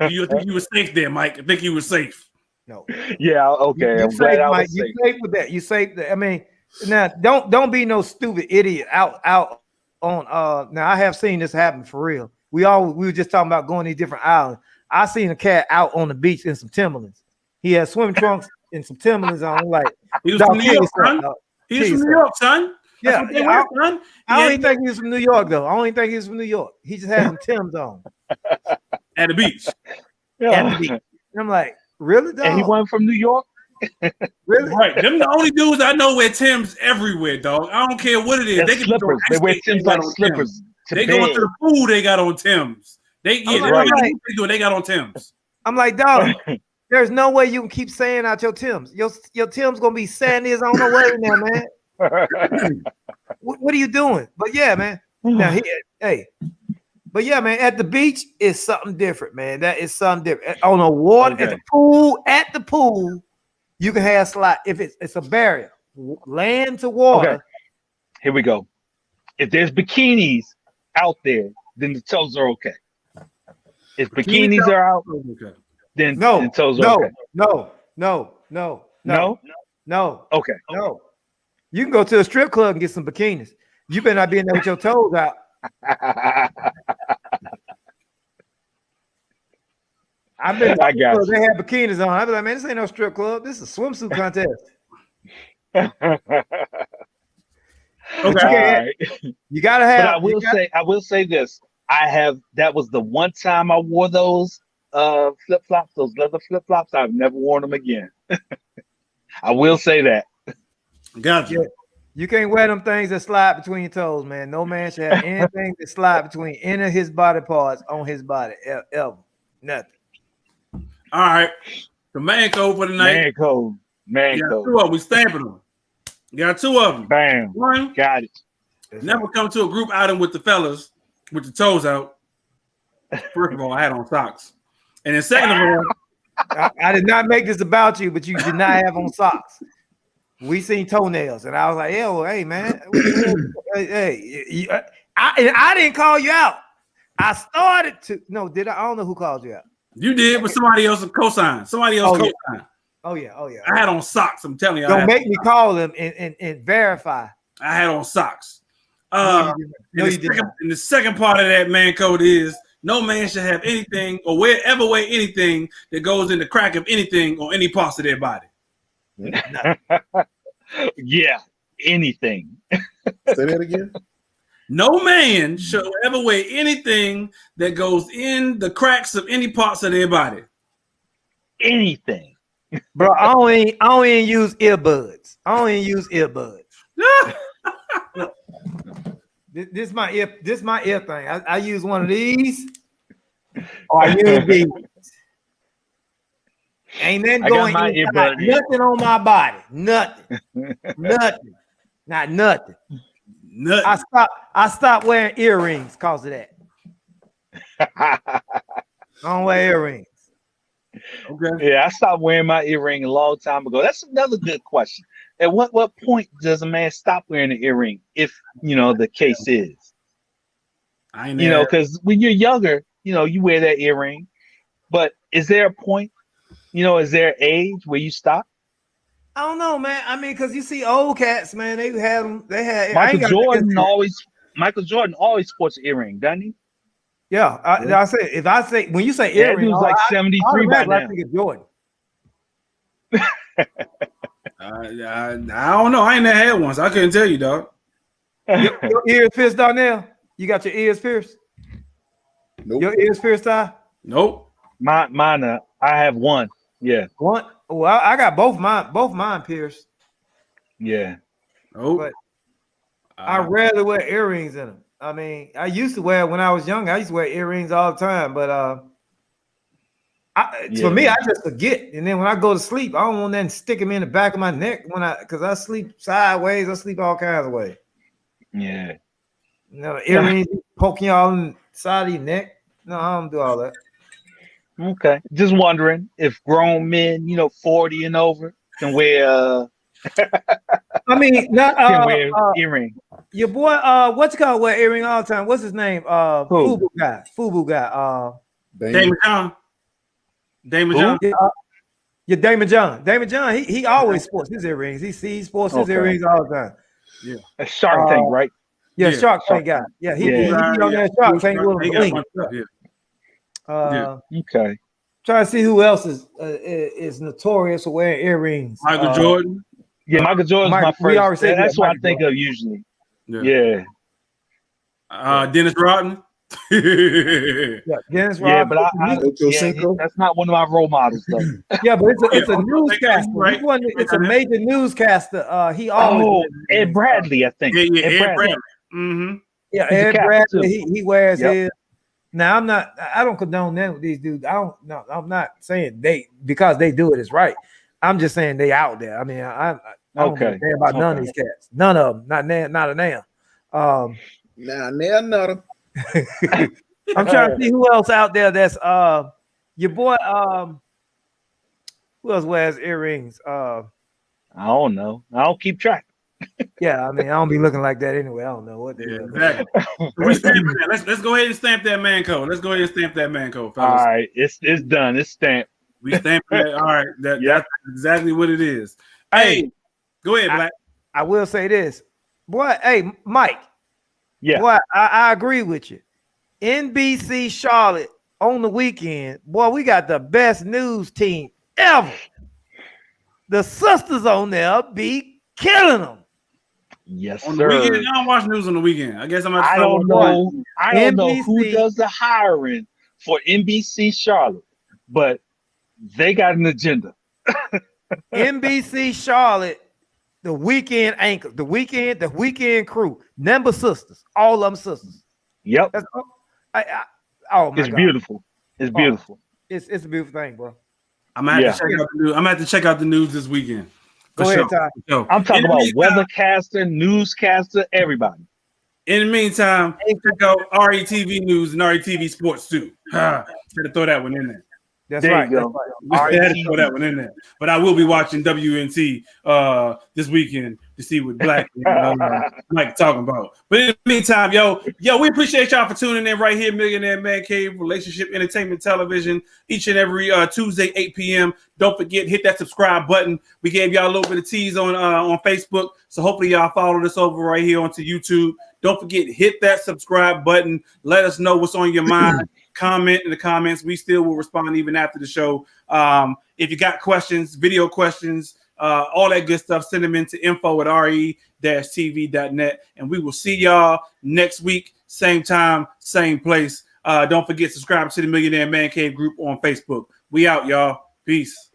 You think you were safe there, Mike? I think you were safe. No. Yeah. Okay. I'm glad I was safe. You safe with that. You safe. I mean, now don't be no stupid idiot out on. Now I have seen this happen for real. we were just talking about going to these different islands. I seen a cat out on the beach in some Timberlands. He had swim trunks and some Timberlands on. Like, He was dog, from New kill York, yourself, son. dog. He was Kill from New yourself. York, son. That's Yeah, what they wear, son. I don't even think he was from New York though. I don't even think he was from New York. He just had some Timbs on at the beach. at the beach. And I'm like, really, dog? And he wasn't from New York. Really? Right. Them the only dudes I know wear Timbs everywhere, dog. I don't care what it is. They're They can slippers. They wear Timbs like slippers. They go into the pool, they got on Timbs. They got on Timbs. I'm like, dog, there's no way you can keep saying out your Timbs. Your Timbs gonna be sandy as I don't know what in there, man. What are you doing? But yeah, man. Now but yeah, man, at the beach is something different, man. That is something different. On the water, at the pool, you can have slide if it's a barrier, land to water. Okay. Here we go. If there's bikinis out there, then the toes are okay. If bikinis are out, then the toes are okay. No. Okay. No. You can go to a strip club and get some bikinis. You better not be in there with your toes out. I got you. They have bikinis on. I be like, man, this ain't no strip club. This is a swimsuit contest. Okay. You gotta have. But I will say this. That was the one time I wore those flip flops, those leather flip flops. I've never worn them again. I will say that. Gotcha. Yeah. You can't wear them things that slide between your toes, man. No man should have anything that slide between any of his body parts on his body ever. Nothing. All right. The man code for the night. Man code. Two of them. We stamping them. Got two of them. Bam. One. Got it. Never come to a group outing with the fellas with the toes out. First of all, I had on socks. And then second of all, I did not make this about you, but you did not have on socks. We seen toenails, and I was like, "Yo, hey man, I didn't call you out. I started to. No, did I? I don't know who called you out. You did, but somebody else co-signed. Somebody else co-signed. Oh yeah. I had on socks. I'm telling you. Don't make me call them and verify. I had on socks. No, you didn't. And the second part of that man code is no man should have anything or ever wear anything that goes in the crack of anything or any parts of their body. Yeah, anything. Say that again. No man should ever wear anything that goes in the cracks of any parts of their body. Anything. Bro, I don't even use earbuds. This my ear thing. I use one of these. Or I use these. Ain't nothing going inside, nothing on my body. Nothing. Not nothing. I stopped wearing earrings because of that. I don't wear earrings. Okay. Yeah, I stopped wearing my earring a long time ago. That's another good question. At what point does a man stop wearing an earring? If the case is, because when you're younger, you wear that earring. But is there a point? Is there an age where you stop? I don't know, man. I mean, because you see old cats, man, they had Michael Jordan always sports an earring, doesn't he? Yeah, I say when you say earring, he was like 73 by now. I think it's Jordan. I don't know. I ain't never had one, so I couldn't tell you, dog. Your ears pierced, Darnell? You got your ears pierced? Nope. Your ears pierced, Ty? Nope. Mine. I have one. Yeah. One. Well, I got both mine pierced. Yeah. Oh. But I rarely wear earrings in them. I mean, I used to wear when I was young. I used to wear earrings all the time, but for me, I just forget. And then when I go to sleep, I don't want nothing to stick them in the back of my neck because I sleep sideways. I sleep all kinds of ways. Yeah. Earrings poking y'all in the side of your neck. No, I don't do all that. Okay. Just wondering if grown men, 40 and over can wear I mean, not wear earring. Your boy, what's called wear earring all the time? What's his name? Fubu guy. Damon John. Damon John. Yeah, Damon John. Damon John. He always sports his earrings. He sports his earrings all the time. Yeah. A Shark Tank, right? Yeah, Yeah. Shark Tank guy. Yeah, he be on there. Shark Tank with He him. got a Link. bunch of stuff, Okay. Trying to see who else is notorious for wearing earrings. Michael Jordan. Yeah, Michael Jordan's my we already first. said That's what I Michael think Jordan. of usually. Yeah. Yeah. Dennis Rodman. Yeah, Dennis Yeah, Rodman. but Ocho Cinco. that's not one of my role models though. Yeah, but it's a Ocho Cinco, newscaster. right. It's a major newscaster. He always Oh, wears Ed earrings. Bradley, I think. Yeah, Ed Ed Bradley. Bradley. Mm-hmm. Yeah, He's a Ed Catholic, Bradley. too. He wears Yep. his. Now I don't condone them with these dudes. I'm not saying because they do it is right. I'm just saying they out there. I mean, I don't give a damn about none of these cats. None of them. Not a damn. Nah. I'm trying to see who else out there that's your boy who else wears earrings? I don't know. I don't keep track. Yeah, I mean, I don't be looking like that anyway. I don't know what they Yeah, wear. exactly. We stamping that. Let's go ahead and stamp that man code. Let's go ahead and stamp that man code, fellas. All right, it's done. It's stamped. We stamping that. All right, that's exactly what it is. Hey, go ahead, Black. I will say this, boy. Hey, Mike. Yeah. Boy, I agree with you. NBC Charlotte on the weekend, boy, we got the best news team ever. The sisters on there be killing them. Yes, On the sir. weekend, I don't watch news on the weekend. I guess I'm. I don't know. I don't know who does the hiring for NBC Charlotte, but they got an agenda. NBC Charlotte, the weekend anchor, the weekend crew, number sisters, all of them sisters. Yep. That's, oh my It's God. beautiful. It's beautiful. It's a beautiful thing, bro. I'm gonna have to check out the news. I'm gonna have to check out the news this weekend. Go ahead, Ty. I'm talking about weathercaster, newscaster, everybody. In the meantime, check out RETV News and RETV Sports too. Had to throw that one in there. That's there right. You go. I had to throw that one in there. But I will be watching WNT this weekend to see what Black and Mike talking about. But in the meantime, yo, we appreciate y'all for tuning in right here, Millionaire Man Cave, Relationship Entertainment Television, each and every Tuesday, 8 p.m. Don't forget, hit that subscribe button. We gave y'all a little bit of tease on Facebook, so hopefully y'all follow us over right here onto YouTube. Don't forget, hit that subscribe button. Let us know what's on your mind. Comment in the comments. We still will respond even after the show. If you got questions, video questions, all that good stuff, send them into info@re-tv.net. And we will see y'all next week, same time, same place. Don't forget, subscribe to the Millionaire Man Cave group on Facebook. We out, y'all. Peace.